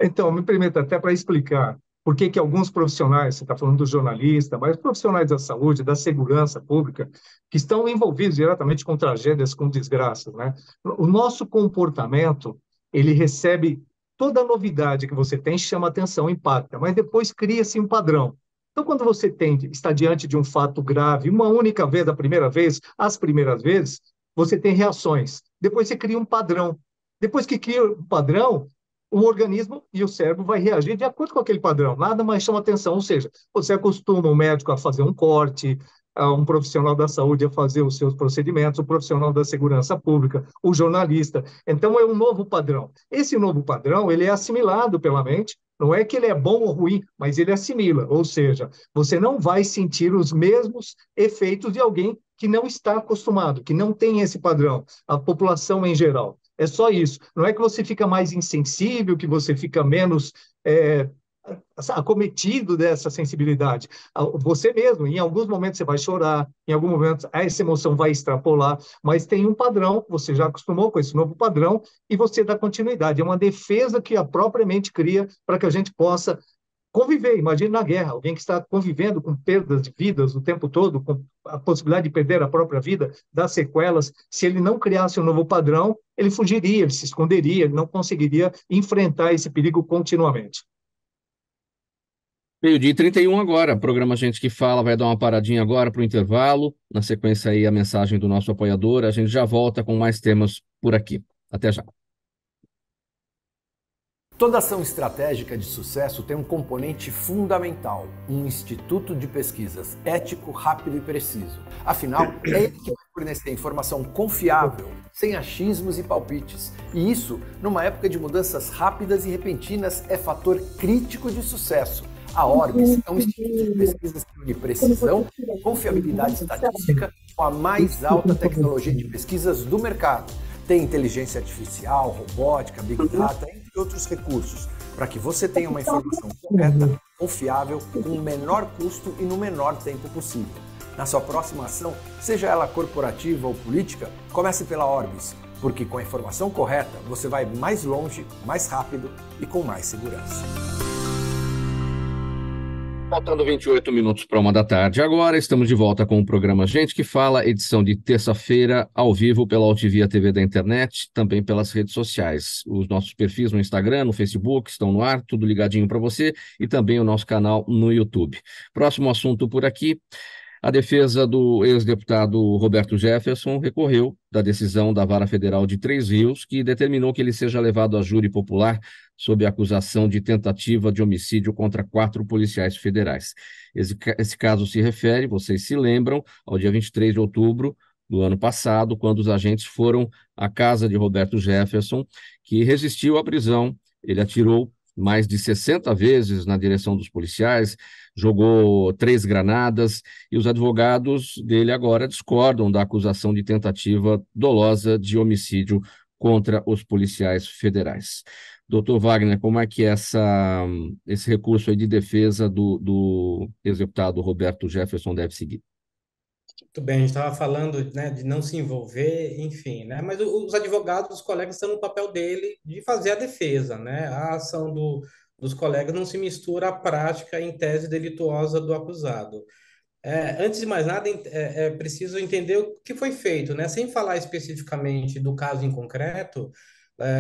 Então, me permita até para explicar por que alguns profissionais, você está falando do jornalista, mas profissionais da saúde, da segurança pública, que estão envolvidos diretamente com tragédias, com desgraças, né? O nosso comportamento, ele recebe toda a novidade que você tem, chama atenção, impacta, mas depois cria-se um padrão. Então, quando você está diante de um fato grave, uma única vez, a primeira vez, as primeiras vezes, você tem reações. Depois você cria um padrão. Depois que cria um padrão, o organismo e o cérebro vai reagir de acordo com aquele padrão, nada mais chama atenção, ou seja, você acostuma o médico a fazer um corte, um profissional da saúde a fazer os seus procedimentos, o profissional da segurança pública, o jornalista, então é um novo padrão. Esse novo padrão, ele é assimilado pela mente, não é que ele é bom ou ruim, mas ele assimila, ou seja, você não vai sentir os mesmos efeitos de alguém que não está acostumado, que não tem esse padrão, a população em geral. É só isso. Não é que você fica mais insensível, que você fica menos acometido dessa sensibilidade. Você mesmo, em alguns momentos você vai chorar, em algum momento essa emoção vai extrapolar, mas tem um padrão, você já acostumou com esse novo padrão e você dá continuidade. É uma defesa que a própria mente cria para que a gente possa conviver. Imagine na guerra, alguém que está convivendo com perdas de vidas o tempo todo, com a possibilidade de perder a própria vida, das sequelas. Se ele não criasse um novo padrão, ele fugiria, ele se esconderia, ele não conseguiria enfrentar esse perigo continuamente. Meio-dia e 31 agora. Programa Gente que Fala vai dar uma paradinha agora para o intervalo. Na sequência aí a mensagem do nosso apoiador. A gente já volta com mais temas por aqui. Até já. Toda ação estratégica de sucesso tem um componente fundamental, um instituto de pesquisas ético, rápido e preciso. Afinal, é ele que vai fornecer informação confiável, sem achismos e palpites. E isso, numa época de mudanças rápidas e repentinas, é fator crítico de sucesso. A Orbis é um instituto de pesquisas que une precisão, confiabilidade estatística com a mais alta tecnologia de pesquisas do mercado. Tem inteligência artificial, robótica, big data, entre outros recursos, para que você tenha uma informação correta, confiável, com o menor custo e no menor tempo possível. Na sua próxima ação, seja ela corporativa ou política, comece pela Orbis, porque com a informação correta você vai mais longe, mais rápido e com mais segurança. Faltando 28 minutos para 1 da tarde. Agora estamos de volta com o programa Gente que Fala, edição de terça-feira, ao vivo pela Altivia TV da internet, também pelas redes sociais. Os nossos perfis no Instagram, no Facebook estão no ar, tudo ligadinho para você, e também o nosso canal no YouTube. Próximo assunto por aqui. A defesa do ex-deputado Roberto Jefferson recorreu da decisão da Vara Federal de Três Rios, que determinou que ele seja levado a júri popular sob a acusação de tentativa de homicídio contra 4 policiais federais. Esse caso se refere, vocês se lembram, ao dia 23 de outubro do ano passado, quando os agentes foram à casa de Roberto Jefferson, que resistiu à prisão. Ele atirou mais de 60 vezes na direção dos policiais, jogou 3 granadas, e os advogados dele agora discordam da acusação de tentativa dolosa de homicídio contra os policiais federais. Doutor Wagner, como é que é esse recurso aí de defesa do ex-deputado Roberto Jefferson deve seguir? Muito bem, a gente estava falando, né, de não se envolver, enfim, né? Mas os advogados, os colegas estão no papel dele de fazer a defesa, né? A ação dos colegas não se mistura à prática em tese delituosa do acusado. Antes de mais nada, é preciso entender o que foi feito, né? Sem falar especificamente do caso em concreto,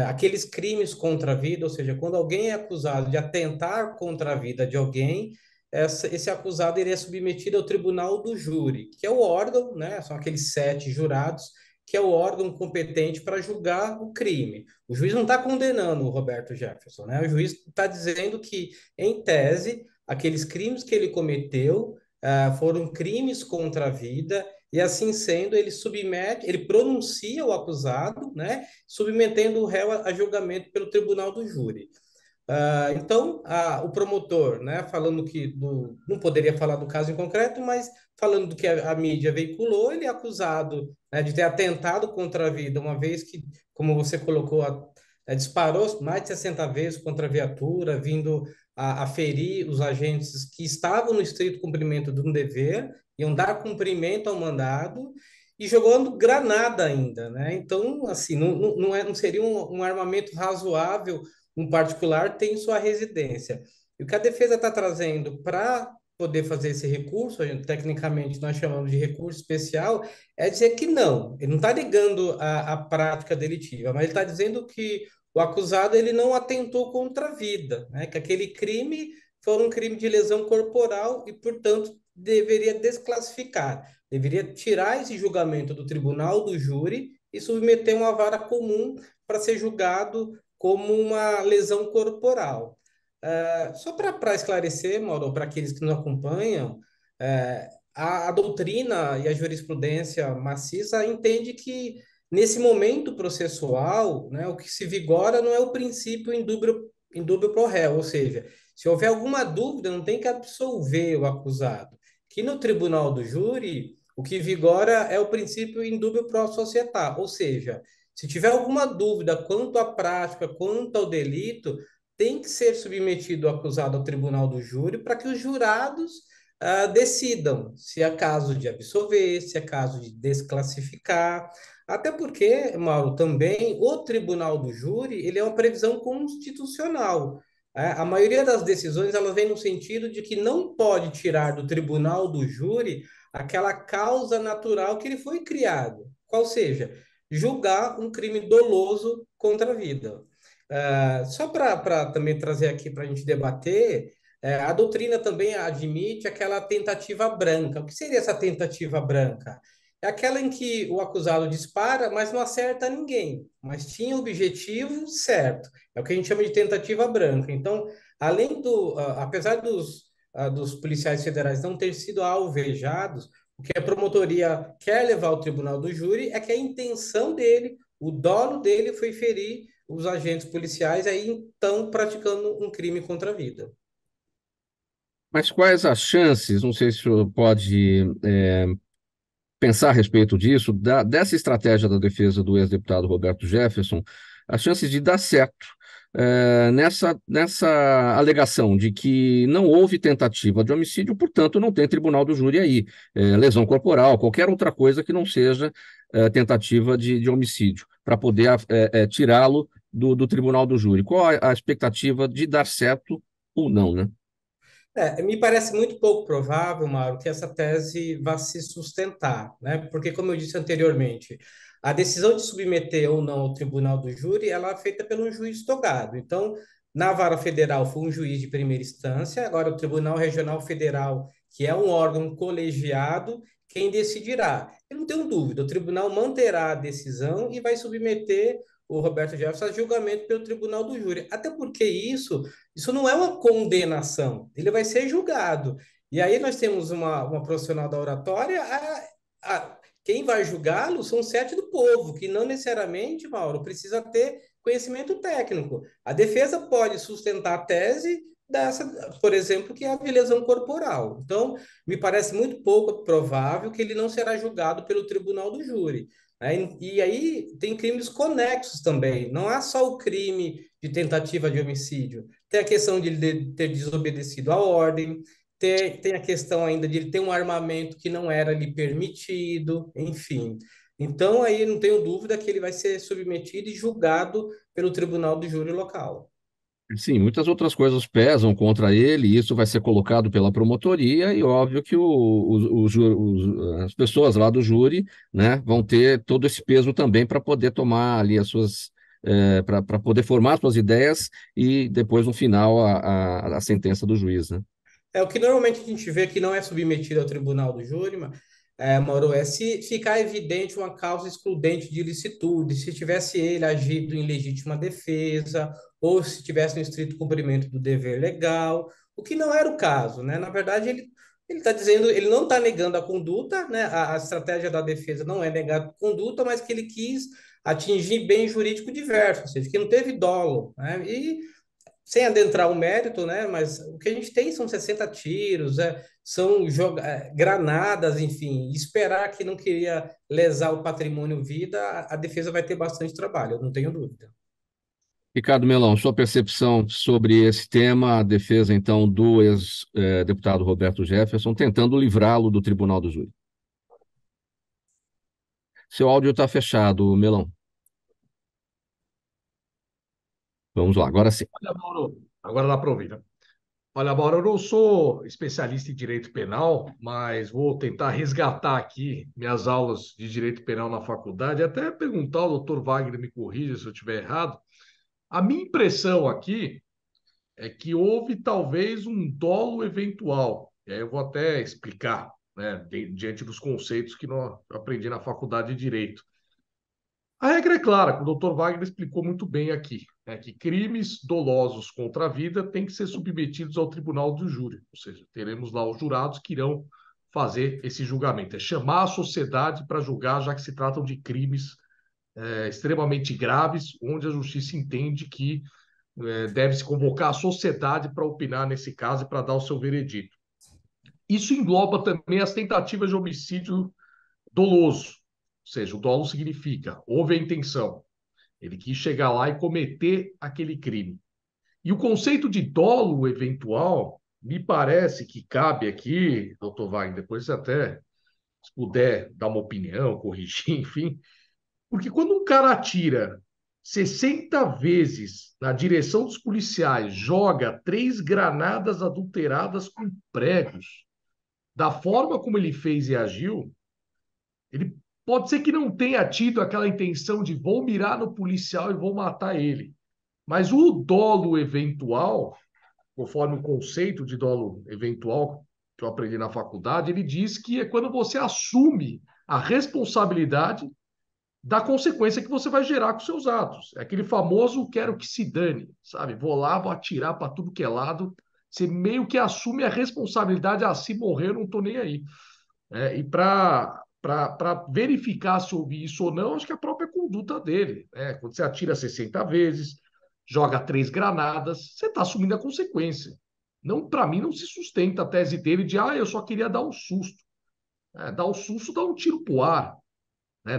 aqueles crimes contra a vida, ou seja, quando alguém é acusado de atentar contra a vida de alguém, esse acusado ele é submetido ao tribunal do júri, que é o órgão, né, são aqueles 7 jurados, que é o órgão competente para julgar o crime. O juiz não está condenando o Roberto Jefferson, né? O juiz está dizendo que, em tese, aqueles crimes que ele cometeu foram crimes contra a vida, e assim sendo, ele pronuncia o acusado, né, submetendo o réu a julgamento pelo tribunal do júri. Então, o promotor, né, falando não poderia falar do caso em concreto, mas falando do que a mídia veiculou, ele é acusado, né, de ter atentado contra a vida, uma vez que, como você colocou, disparou mais de 60 vezes contra a viatura, vindo a ferir os agentes que estavam no estrito cumprimento de um dever, iam dar cumprimento ao mandado, e jogando granada ainda, né? Então, assim, não seria um armamento razoável um particular tem sua residência. E o que a defesa está trazendo para poder fazer esse recurso, tecnicamente nós chamamos de recurso especial, é dizer que não, ele não está ligando a prática delitiva, mas ele está dizendo que o acusado ele não atentou contra a vida, né? Que aquele crime foi um crime de lesão corporal e, portanto, deveria desclassificar, deveria tirar esse julgamento do tribunal do júri e submeter uma vara comum para ser julgado como uma lesão corporal. Só para esclarecer, Mauro, para aqueles que nos acompanham, a doutrina e a jurisprudência maciça entende que, nesse momento processual, né, o que se vigora não é o princípio indúbio pro réu, ou seja, se houver alguma dúvida, não tem que absolver o acusado. Que no tribunal do júri, o que vigora é o princípio indúbio pro società, ou seja, se tiver alguma dúvida quanto à prática, quanto ao delito, tem que ser submetido o acusado ao tribunal do júri para que os jurados decidam se é caso de absolver, se é caso de desclassificar. Até porque, Mauro, também o tribunal do júri ele é uma previsão constitucional. A maioria das decisões ela vem no sentido de que não pode tirar do tribunal do júri aquela causa natural que ele foi criado. Qual seja, julgar um crime doloso contra a vida. Só para também trazer aqui para a gente debater, a doutrina também admite aquela tentativa branca. O que seria essa tentativa branca? É aquela em que o acusado dispara, mas não acerta ninguém, mas tinha o objetivo certo. É o que a gente chama de tentativa branca. Então, apesar dos policiais federais não terem sido alvejados, o que a promotoria quer levar ao tribunal do júri é que a intenção dele, o dolo dele foi ferir os agentes policiais, aí então praticando um crime contra a vida. Mas quais as chances, não sei se o senhor pode pensar a respeito disso, dessa estratégia da defesa do ex-deputado Roberto Jefferson, as chances de dar certo nessa alegação de que não houve tentativa de homicídio, portanto, não tem tribunal do júri aí, lesão corporal, qualquer outra coisa que não seja tentativa de homicídio, para poder tirá-lo do tribunal do júri. Qual a expectativa de dar certo ou não, né? Me parece muito pouco provável, Mauro, que essa tese vá se sustentar, né? Porque, como eu disse anteriormente, a decisão de submeter ou não ao tribunal do júri, ela é feita pelo juiz togado. Então, na vara federal foi um juiz de primeira instância, agora o Tribunal Regional Federal, que é um órgão colegiado, quem decidirá. Eu não tenho dúvida, o tribunal manterá a decisão e vai submeter o Roberto Jefferson a julgamento pelo tribunal do júri. Até porque isso não é uma condenação, ele vai ser julgado. E aí nós temos uma profissional da oratória, quem vai julgá-lo são 7 do povo, que não necessariamente, Mauro, precisa ter conhecimento técnico. A defesa pode sustentar a tese dessa, por exemplo, que é a de lesão corporal. Então, me parece muito pouco provável que ele não será julgado pelo tribunal do júri. E aí tem crimes conexos também. Não há só o crime de tentativa de homicídio. Tem a questão de ele ter desobedecido à ordem, tem a questão ainda de ele ter um armamento que não era lhe permitido, enfim. Então, aí não tenho dúvida que ele vai ser submetido e julgado pelo tribunal do júri local. Sim, muitas outras coisas pesam contra ele, e isso vai ser colocado pela promotoria, e óbvio que as pessoas lá do júri, né, vão ter todo esse peso também para poder tomar ali as suas para poder formar suas ideias e depois, no final, a sentença do juiz, né? O que normalmente a gente vê que não é submetido ao tribunal do júri, Mauro, é se ficar evidente uma causa excludente de ilicitude, se tivesse ele agido em legítima defesa, ou se tivesse um estrito cumprimento do dever legal, o que não era o caso, né? Na verdade, ele está dizendo, ele não está negando a conduta, né? A estratégia da defesa não é negar a conduta, mas que ele quis atingir bem jurídico diverso, ou seja, que não teve dolo, né? E sem adentrar o mérito, né? Mas o que a gente tem são 60 tiros, são granadas, enfim. Esperar que não queria lesar o patrimônio vida, a defesa vai ter bastante trabalho, eu não tenho dúvida. Ricardo Melão, sua percepção sobre esse tema, a defesa, então, do ex-deputado Roberto Jefferson, tentando livrá-lo do tribunal do júri. Seu áudio está fechado, Melão. Vamos lá, agora sim. Olha, Mauro, agora dá para ouvir, né? Olha, Mauro, eu não sou especialista em direito penal, mas vou tentar resgatar aqui minhas aulas de direito penal na faculdade, até perguntar ao doutor Wagner, me corrija se eu estiver errado. A minha impressão aqui é que houve talvez um dolo eventual. E aí eu vou até explicar, né, diante dos conceitos que eu aprendi na faculdade de direito. A regra é clara, que o doutor Wagner explicou muito bem aqui, né, que crimes dolosos contra a vida têm que ser submetidos ao tribunal do júri, ou seja, teremos lá os jurados que irão fazer esse julgamento. É chamar a sociedade para julgar, já que se tratam de crimes extremamente graves, onde a justiça entende que deve-se convocar a sociedade para opinar nesse caso e para dar o seu veredito. Isso engloba também as tentativas de homicídio doloso, ou seja, o dolo significa houve a intenção, ele quis chegar lá e cometer aquele crime. E o conceito de dolo eventual, me parece que cabe aqui, doutor Wagner, depois você até, se puder dar uma opinião, corrigir, enfim, porque quando um cara atira 60 vezes na direção dos policiais, joga 3 granadas adulteradas com pregos, da forma como ele fez e agiu, ele pode ser que não tenha tido aquela intenção de vou mirar no policial e vou matar ele. Mas o dolo eventual, conforme o conceito de dolo eventual que eu aprendi na faculdade, ele diz que é quando você assume a responsabilidade da consequência que você vai gerar com seus atos. É aquele famoso quero que se dane, sabe? Vou lá, vou atirar para tudo que é lado. Você meio que assume a responsabilidade, se morrer, eu não estou nem aí. E para verificar se houve isso ou não, acho que a própria conduta dele. Quando você atira 60 vezes, joga 3 granadas, você está assumindo a consequência. Não, para mim, não se sustenta a tese dele de eu só queria dar um susto. Dar um susto, dá um tiro para o ar.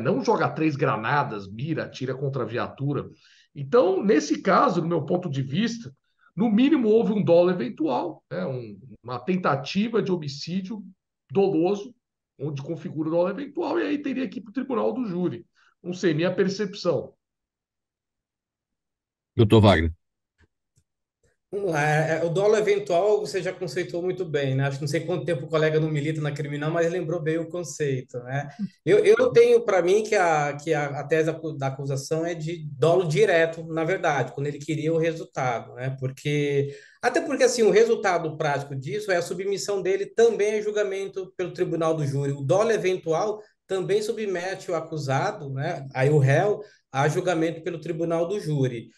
Não joga 3 granadas, mira, atira contra a viatura. Então, nesse caso, no meu ponto de vista, no mínimo houve um dolo eventual, uma tentativa de homicídio doloso, onde configura o dolo eventual, e aí teria que ir para o tribunal do júri. Não sei, minha percepção. Doutor Wagner. Vamos lá, o dolo eventual você já conceitou muito bem, né? Acho que não sei quanto tempo o colega não milita na criminal, mas lembrou bem o conceito, né? Eu tenho para mim que a tese da acusação é de dolo direto, na verdade, quando ele queria o resultado, né? Até porque assim, o resultado prático disso é a submissão dele também a julgamento pelo tribunal do júri. O dolo eventual também submete o acusado, né? Aí o réu, a julgamento pelo tribunal do júri.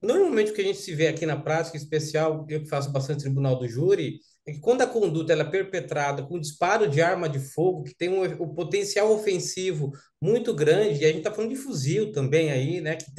Normalmente o que a gente se vê aqui na prática, em especial eu que faço bastante tribunal do júri, é que quando a conduta ela é perpetrada com disparo de arma de fogo, que tem um potencial ofensivo muito grande, e a gente está falando de fuzil também aí, né, que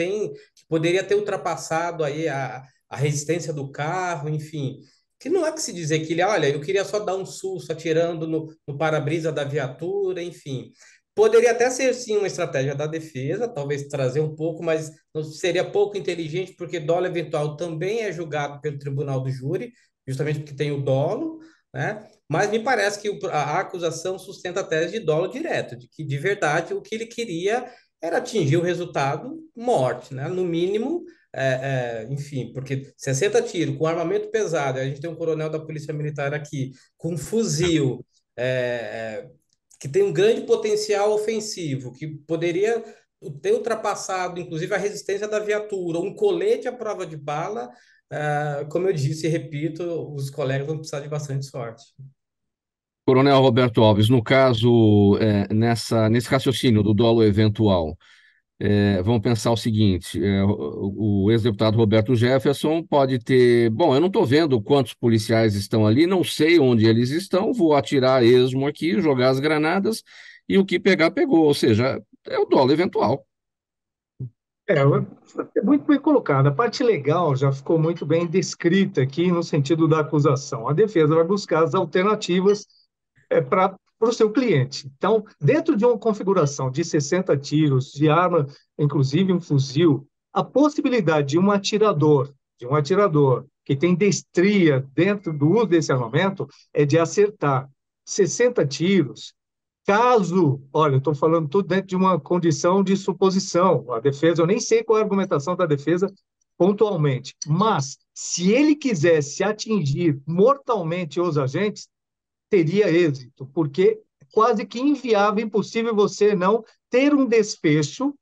poderia ter ultrapassado aí a resistência do carro, enfim, que não há que se dizer que ele, olha, eu queria só dar um susto atirando no para-brisa da viatura, enfim. Poderia até ser, sim, uma estratégia da defesa, talvez trazer um pouco, mas não seria pouco inteligente, porque dolo eventual também é julgado pelo tribunal do júri, justamente porque tem o dolo, né? Mas me parece que a acusação sustenta a tese de dolo direto, de que, de verdade, o que ele queria era atingir o resultado morte, né? No mínimo, enfim, porque 60 tiros com armamento pesado, a gente tem um coronel da Polícia Militar aqui, com fuzil, que tem um grande potencial ofensivo, que poderia ter ultrapassado, inclusive, a resistência da viatura, um colete à prova de bala, como eu disse e repito, os colegas vão precisar de bastante sorte. Coronel Roberto Alves, no caso, nesse raciocínio do dolo eventual, vamos pensar o seguinte: o ex-deputado Roberto Jefferson pode ter. Bom, eu não estou vendo quantos policiais estão ali, não sei onde eles estão, vou atirar a esmo aqui, jogar as granadas e o que pegar, pegou. Ou seja, é o dolo eventual. É muito bem colocado. A parte legal já ficou muito bem descrita aqui no sentido da acusação. A defesa vai buscar as alternativas para o seu cliente. Então, dentro de uma configuração de 60 tiros, de arma, inclusive um fuzil, a possibilidade de um atirador que tem destria dentro do uso desse armamento é de acertar 60 tiros. Caso, olha, eu estou falando tudo dentro de uma condição de suposição. A defesa, eu nem sei qual é a argumentação da defesa pontualmente, mas se ele quisesse atingir mortalmente os agentes, teria êxito, porque é quase que inviável, impossível você não ter um desfecho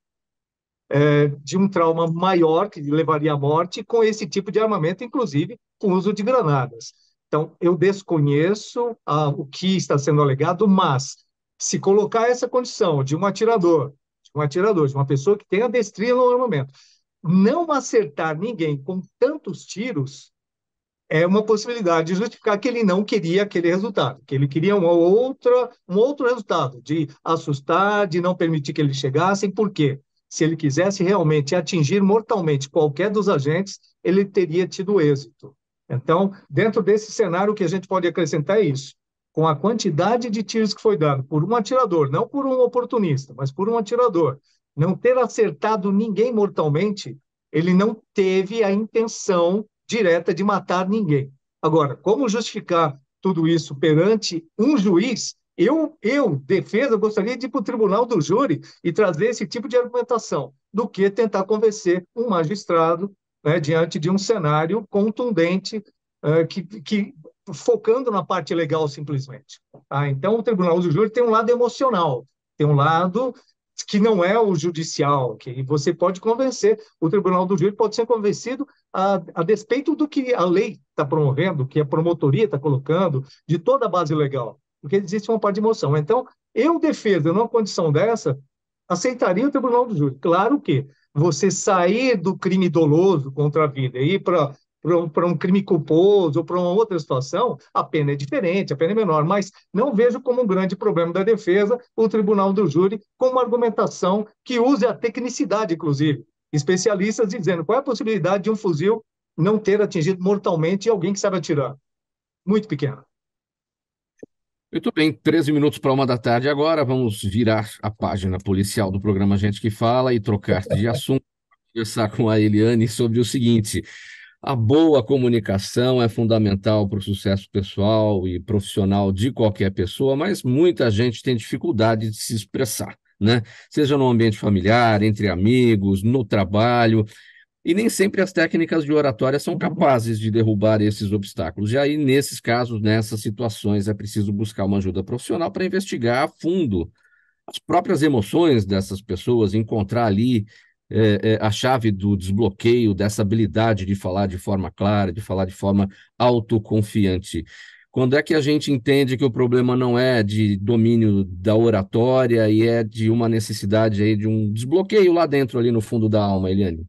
de um trauma maior, que levaria à morte, com esse tipo de armamento, inclusive com uso de granadas. Então, eu desconheço o que está sendo alegado, mas se colocar essa condição de um atirador, de uma pessoa que tem a destria no armamento, não acertar ninguém com tantos tiros, é uma possibilidade de justificar que ele não queria aquele resultado, que ele queria um outro resultado, de assustar, de não permitir que eles chegassem. Por quê? Se ele quisesse realmente atingir mortalmente qualquer dos agentes, ele teria tido êxito. Então, dentro desse cenário, o que a gente pode acrescentar é isso. Com a quantidade de tiros que foi dado por um atirador, não por um oportunista, mas por um atirador, não ter acertado ninguém mortalmente, ele não teve a intenção direta de matar ninguém. Agora, como justificar tudo isso perante um juiz? Defesa, gostaria de ir para o tribunal do júri e trazer esse tipo de argumentação, do que tentar convencer um magistrado, né, diante de um cenário contundente, que focando na parte legal simplesmente. Tá? Então, o tribunal do júri tem um lado emocional, tem um lado que não é o judicial, que você pode convencer, o tribunal do júri pode ser convencido a despeito do que a lei está promovendo, que a promotoria está colocando, de toda a base legal, porque existe uma parte de emoção. Então, defesa, numa condição dessa, aceitaria o tribunal do júri. Claro que você sair do crime doloso contra a vida e ir para um crime culposo ou para uma outra situação, a pena é diferente, a pena é menor, mas não vejo como um grande problema da defesa o tribunal do júri com uma argumentação que use a tecnicidade, inclusive. Especialistas dizendo qual é a possibilidade de um fuzil não ter atingido mortalmente alguém que sabe atirar. Muito pequena. Muito bem, 13 minutos para 1 da tarde agora, vamos virar a página policial do programa Gente que Fala e trocar de assunto, conversar com a Eliane sobre o seguinte: a boa comunicação é fundamental para o sucesso pessoal e profissional de qualquer pessoa, mas muita gente tem dificuldade de se expressar, né? Seja no ambiente familiar, entre amigos, no trabalho, e nem sempre as técnicas de oratória são capazes de derrubar esses obstáculos. E aí, nesses casos, nessas situações, é preciso buscar uma ajuda profissional para investigar a fundo as próprias emoções dessas pessoas, encontrar ali a chave do desbloqueio dessa habilidade de falar de forma clara, de falar de forma autoconfiante. Quando é que a gente entende que o problema não é de domínio da oratória e é de uma necessidade aí de um desbloqueio lá dentro, ali no fundo da alma, Eliane?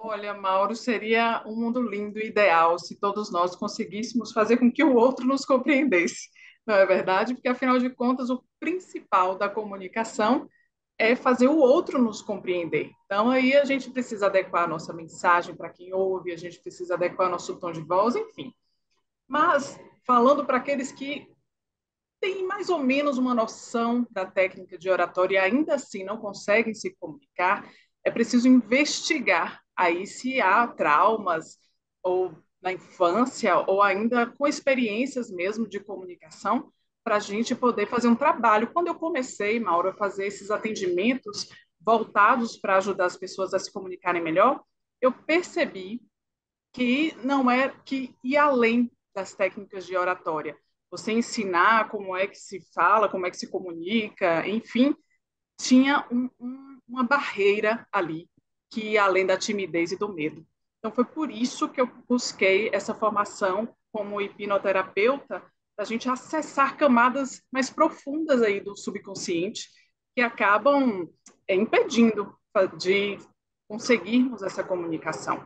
Olha, Mauro, seria um mundo lindo e ideal se todos nós conseguíssemos fazer com que o outro nos compreendesse, não é verdade? Porque, afinal de contas, o principal da comunicação é fazer o outro nos compreender. Então, aí a gente precisa adequar a nossa mensagem para quem ouve, a gente precisa adequar nosso tom de voz, enfim. Mas, falando para aqueles que têm mais ou menos uma noção da técnica de oratória e ainda assim não conseguem se comunicar, é preciso investigar aí se há traumas ou na infância ou ainda com experiências mesmo de comunicação para a gente poder fazer um trabalho. Quando eu comecei, Mauro, a fazer esses atendimentos voltados para ajudar as pessoas a se comunicarem melhor, eu percebi que não é que ir além das técnicas de oratória. Você ensinar como é que se fala, como é que se comunica, enfim, tinha uma barreira ali, que ia além da timidez e do medo. Então, foi por isso que eu busquei essa formação como hipnoterapeuta, para a gente acessar camadas mais profundas aí do subconsciente, que acabam impedindo de conseguirmos essa comunicação.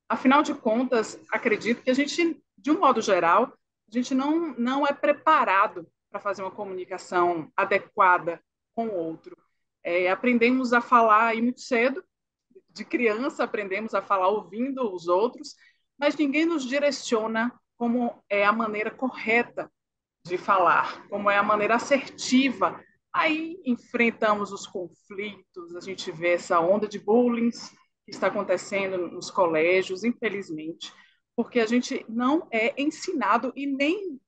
Afinal de contas, acredito que a gente, de um modo geral, a gente não é preparado para fazer uma comunicação adequada com o outro. Aprendemos a falar aí muito cedo, de criança aprendemos a falar ouvindo os outros, mas ninguém nos direciona como é a maneira correta de falar, como é a maneira assertiva. Aí enfrentamos os conflitos, a gente vê essa onda de bullying que está acontecendo nos colégios, infelizmente, porque a gente não é ensinado e nem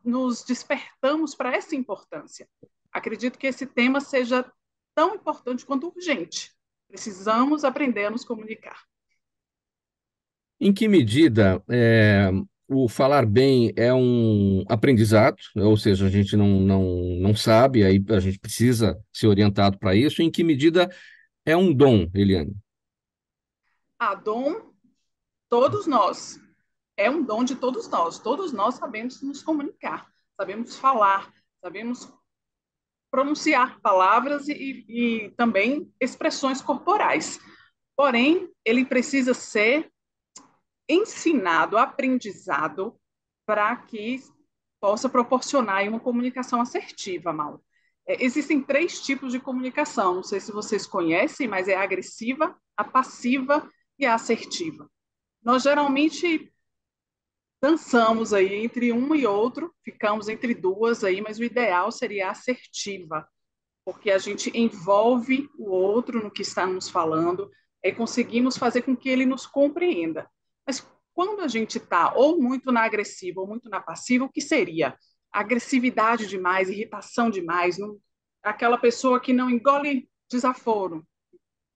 nos despertamos para essa importância. Acredito que esse tema seja tão importante quanto urgente. Precisamos aprender a nos comunicar. Em que medida o falar bem é um aprendizado, ou seja, a gente não sabe, aí a gente precisa ser orientado para isso? Em que medida é um dom, Eliane? A dom, todos nós. É um dom de todos nós. Todos nós sabemos nos comunicar, sabemos falar, sabemos pronunciar palavras e também expressões corporais. Porém, ele precisa ser ensinado, aprendizado, para que possa proporcionar uma comunicação assertiva, Mauro. Existem 3 tipos de comunicação, não sei se vocês conhecem, mas é a agressiva, a passiva e a assertiva. Nós geralmente dançamos aí entre um e outro, ficamos entre duas aí, mas o ideal seria a assertiva, porque a gente envolve o outro no que está nos falando e conseguimos fazer com que ele nos compreenda. Mas quando a gente está ou muito na agressiva ou muito na passiva, o que seria? Agressividade demais, irritação demais, aquela pessoa que não engole desaforo.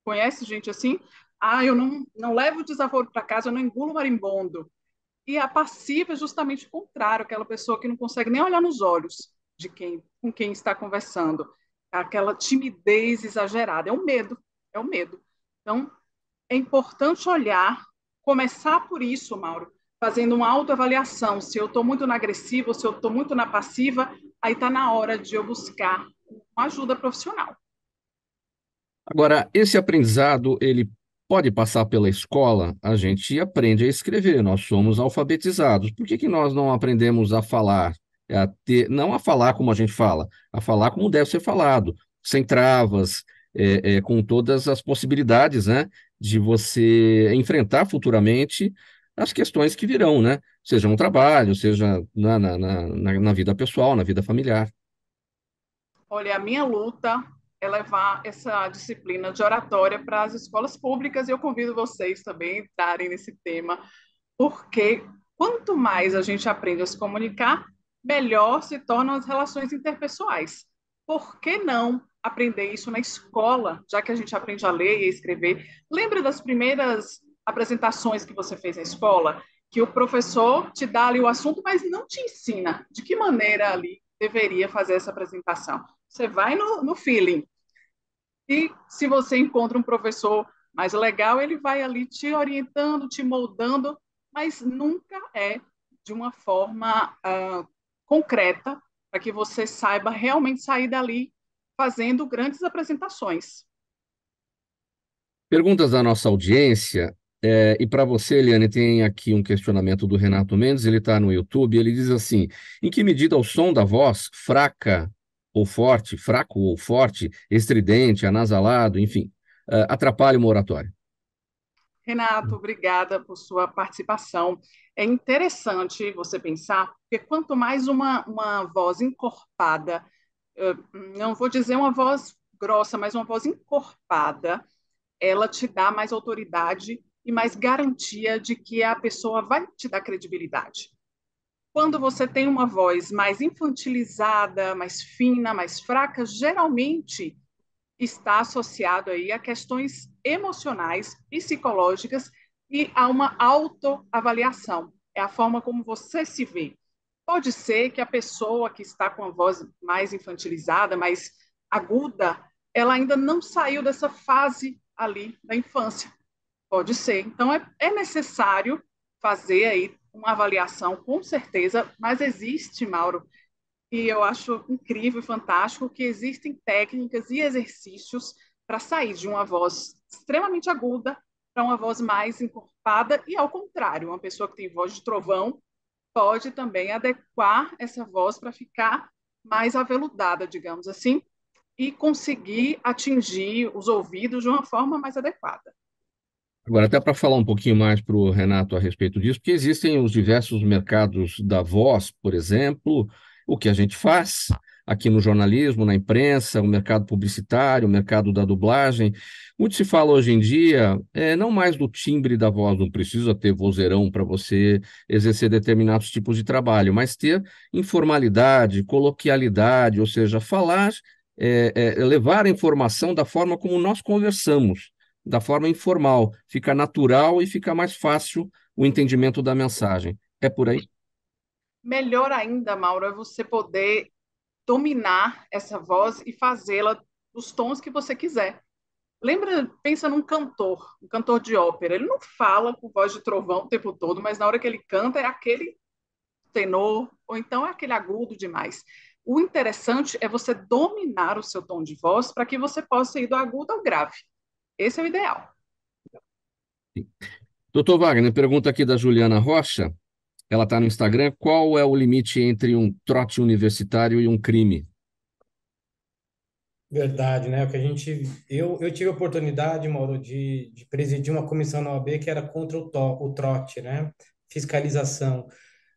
Conhece gente assim? Ah, eu não levo desaforo para casa, eu não engulo marimbondo. E a passiva é justamente o contrário, aquela pessoa que não consegue nem olhar nos olhos com quem está conversando. Aquela timidez exagerada, é o medo, é o medo. Então, é importante olhar, começar por isso, Mauro, fazendo uma autoavaliação. Se eu estou muito na agressiva ou se eu estou muito na passiva, aí está na hora de eu buscar uma ajuda profissional. Agora, esse aprendizado, ele pode passar pela escola? A gente aprende a escrever, nós somos alfabetizados. Por que nós não aprendemos a falar? Não a falar como a gente fala, a falar como deve ser falado, sem travas, com todas as possibilidades, né, de você enfrentar futuramente as questões que virão, né? Seja no trabalho, seja na vida pessoal, na vida familiar. Olha, a minha luta é levar essa disciplina de oratória para as escolas públicas e eu convido vocês também a entrarem nesse tema, porque quanto mais a gente aprende a se comunicar, melhor se tornam as relações interpessoais. Por que não aprender isso na escola, já que a gente aprende a ler e a escrever? Lembra das primeiras apresentações que você fez na escola? Que o professor te dá ali o assunto, mas não te ensina de que maneira ali deveria fazer essa apresentação. Você vai no feeling. E se você encontra um professor mais legal, ele vai ali te orientando, te moldando, mas nunca é de uma forma concreta para que você saiba realmente sair dali fazendo grandes apresentações. Perguntas da nossa audiência. E para você, Eliane, tem aqui um questionamento do Renato Mendes, ele está no YouTube, ele diz assim: em que medida o som da voz, fraco ou forte, estridente, anasalado, enfim, atrapalha uma oratória? Renato, obrigada por sua participação. É interessante você pensar, porque quanto mais uma voz encorpada, não vou dizer uma voz grossa, mas uma voz encorpada, ela te dá mais autoridade e mais garantia de que a pessoa vai te dar credibilidade. Quando você tem uma voz mais infantilizada, mais fina, mais fraca, geralmente está associado aí a questões emocionais, psicológicas e a uma autoavaliação. É a forma como você se vê. Pode ser que a pessoa que está com a voz mais infantilizada, mais aguda, ela ainda não saiu dessa fase ali da infância. Pode ser. Então, é necessário fazer aí uma avaliação, com certeza, mas existe, Mauro, e eu acho incrível e fantástico que existem técnicas e exercícios para sair de uma voz extremamente aguda para uma voz mais encorpada e, ao contrário, uma pessoa que tem voz de trovão pode também adequar essa voz para ficar mais aveludada, digamos assim, e conseguir atingir os ouvidos de uma forma mais adequada. Agora, até para falar um pouquinho mais para o Renato a respeito disso, porque existem os diversos mercados da voz, por exemplo, o que a gente faz aqui no jornalismo, na imprensa, o mercado publicitário, o mercado da dublagem. Muito se fala hoje em dia, não mais do timbre da voz, não precisa ter vozeirão para você exercer determinados tipos de trabalho, mas ter informalidade, coloquialidade, ou seja, falar, levar a informação da forma como nós conversamos, da forma informal, fica natural e fica mais fácil o entendimento da mensagem. É por aí? Melhor ainda, Mauro, é você poder dominar essa voz e fazê-la dos tons que você quiser. Lembra, pensa num cantor, um cantor de ópera. Ele não fala com voz de trovão o tempo todo, mas na hora que ele canta é aquele tenor, ou então é aquele agudo demais. O interessante é você dominar o seu tom de voz para que você possa ir do agudo ao grave. Esse é o ideal. Doutor Wagner, pergunta aqui da Juliana Rocha. Ela está no Instagram. Qual é o limite entre um trote universitário e um crime? Verdade, né? O que a gente, eu tive a oportunidade, Mauro, de presidir uma comissão na OAB que era contra o trote, né? Fiscalização.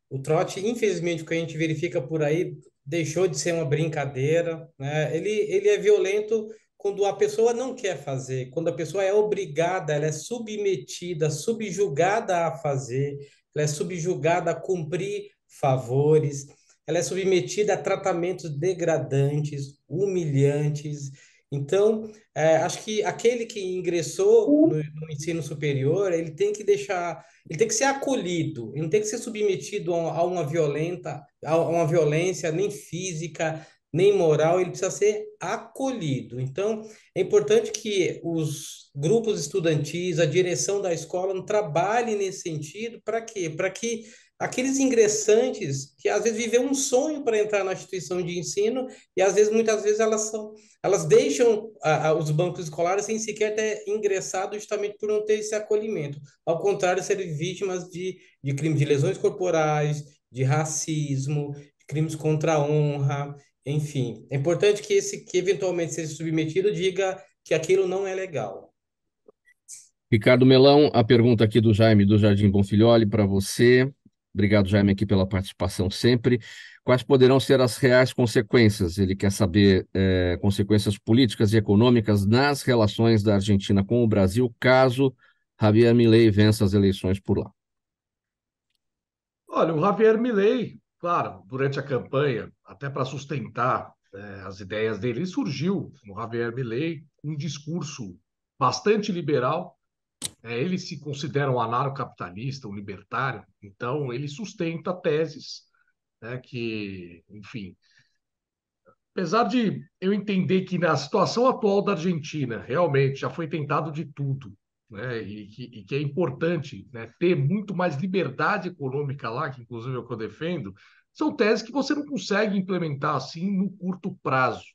O trote, infelizmente, o que a gente verifica por aí, deixou de ser uma brincadeira, né? Ele é violento quando a pessoa não quer fazer, quando a pessoa é obrigada, ela é submetida, subjugada a fazer, ela é subjugada a cumprir favores, ela é submetida a tratamentos degradantes, humilhantes. Então, acho que aquele que ingressou no ensino superior, ele tem que ser acolhido, ele não tem que ser submetido a uma violência nem física, nem moral, ele precisa ser acolhido. Então, é importante que os grupos estudantis, a direção da escola, não trabalhem nesse sentido, para quê? Para que aqueles ingressantes que às vezes vivem um sonho para entrar na instituição de ensino e às vezes, muitas vezes, elas deixam os bancos escolares sem sequer ter ingressado justamente por não ter esse acolhimento. Ao contrário, serem vítimas de crime de lesões corporais, de racismo, de crimes contra a honra, enfim. É importante que esse que eventualmente seja submetido diga que aquilo não é legal. Ricardo Melão, a pergunta aqui do Jaime do Jardim Bonfilholi para você. Obrigado, Jaime, aqui pela participação sempre. Quais poderão ser as reais consequências? Ele quer saber consequências políticas e econômicas nas relações da Argentina com o Brasil, caso Javier Milei vença as eleições por lá. Olha, o Javier Milei, claro, durante a campanha, até para sustentar as ideias dele, surgiu o Javier Milei um discurso bastante liberal. Ele se considera um anarcocapitalista, um libertário, então ele sustenta teses, né, que, enfim, apesar de eu entender que na situação atual da Argentina, realmente já foi tentado de tudo, né, e que é importante, né, ter muito mais liberdade econômica lá, que inclusive é o que eu defendo, são teses que você não consegue implementar assim no curto prazo.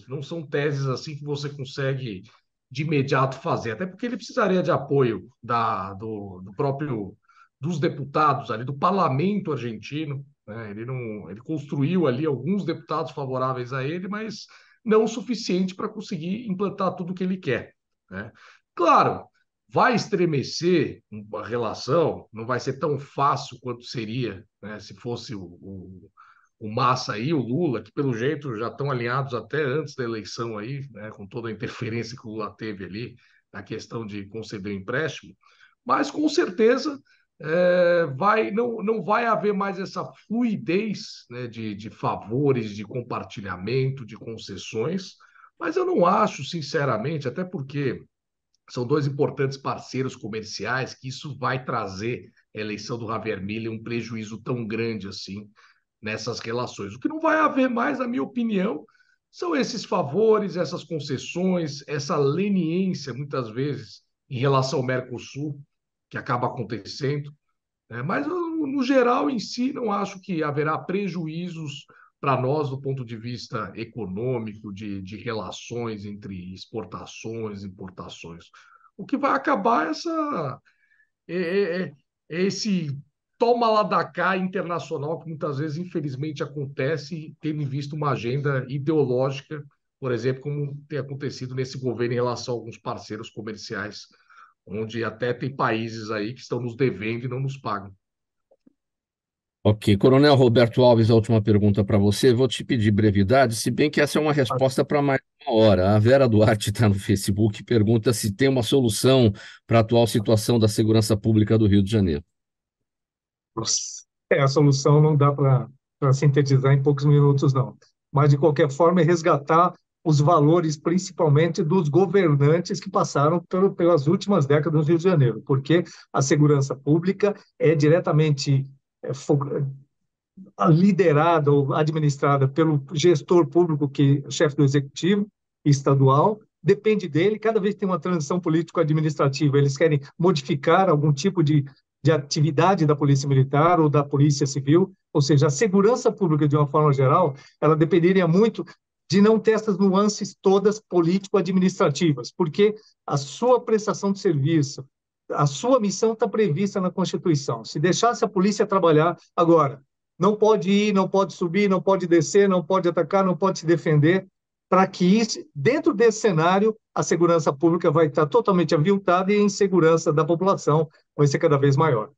Não são teses assim que você consegue de imediato fazer, até porque ele precisaria de apoio do próprio dos deputados ali do parlamento argentino, né? Ele construiu ali alguns deputados favoráveis a ele, mas não o suficiente para conseguir implantar tudo o que ele quer, né? Claro, vai estremecer a relação, não vai ser tão fácil quanto seria, né, se fosse o Massa e o Lula, que pelo jeito já estão alinhados até antes da eleição aí, né, com toda a interferência que o Lula teve ali na questão de conceder o empréstimo, mas com certeza não vai haver mais essa fluidez, né, de favores, de compartilhamento, de concessões, mas eu não acho, sinceramente, até porque são dois importantes parceiros comerciais, que isso vai trazer a eleição do Javier Milei um prejuízo tão grande assim nessas relações. O que não vai haver mais, na minha opinião, são esses favores, essas concessões, essa leniência, muitas vezes, em relação ao Mercosul, que acaba acontecendo, né? Mas, no geral, em si, não acho que haverá prejuízos para nós do ponto de vista econômico, de relações entre exportações e importações. O que vai acabar é esse toma lá da cá internacional que muitas vezes, infelizmente, acontece, tendo em vista uma agenda ideológica, por exemplo, como tem acontecido nesse governo em relação a alguns parceiros comerciais, onde até tem países aí que estão nos devendo e não nos pagam. Ok. Coronel Roberto Alves, a última pergunta para você. Vou te pedir brevidade, se bem que essa é uma resposta para mais de uma hora. A Vera Duarte está no Facebook e pergunta se tem uma solução para a atual situação da segurança pública do Rio de Janeiro. A solução não dá para sintetizar em poucos minutos, não. Mas, de qualquer forma, é resgatar os valores, principalmente dos governantes que passaram pelas últimas décadas no Rio de Janeiro, porque a segurança pública é diretamente liderada ou administrada pelo gestor público, que é chefe do executivo estadual, depende dele. Cada vez que tem uma transição político-administrativa, eles querem modificar algum tipo de atividade da Polícia Militar ou da Polícia Civil, ou seja, a segurança pública, de uma forma geral, ela dependeria muito de não ter essas nuances todas político-administrativas, porque a sua prestação de serviço, a sua missão está prevista na Constituição. Se deixasse a polícia trabalhar agora, não pode ir, não pode subir, não pode descer, não pode atacar, não pode se defender, para que isso, dentro desse cenário, a segurança pública vai estar totalmente aviltada e a insegurança da população vai ser cada vez maior.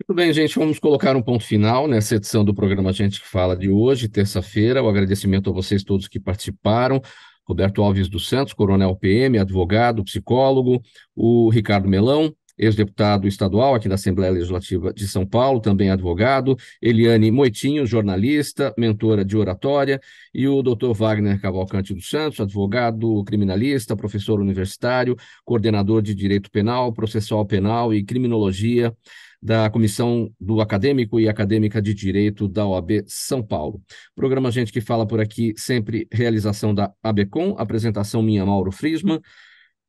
Muito bem, gente, vamos colocar um ponto final nessa edição do programa Gente que Fala de hoje, terça-feira. O agradecimento a vocês todos que participaram. Roberto Alves dos Santos, coronel PM, advogado, psicólogo, o Ricardo Melão, ex-deputado estadual aqui da Assembleia Legislativa de São Paulo, também advogado, Eliane Moitinho, jornalista, mentora de oratória, e o Dr. Wagner Cavalcante dos Santos, advogado criminalista, professor universitário, coordenador de Direito Penal, Processual Penal e Criminologia da Comissão do Acadêmico e Acadêmica de Direito da OAB São Paulo. Programa Gente que Fala por aqui, sempre realização da ABCOM, apresentação minha, Mauro Friesman,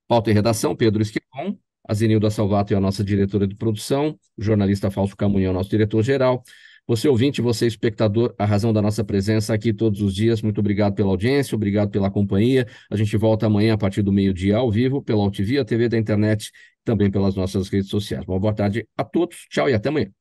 pauta e redação, Pedro Esquipon, a Zenilda Salvato é a nossa diretora de produção, o jornalista Fausto Camunha é o nosso diretor-geral. Você ouvinte, você espectador, a razão da nossa presença aqui todos os dias, muito obrigado pela audiência, obrigado pela companhia. A gente volta amanhã a partir do meio-dia ao vivo, pela UTV, a TV da internet, também pelas nossas redes sociais. Uma boa tarde a todos, tchau e até amanhã.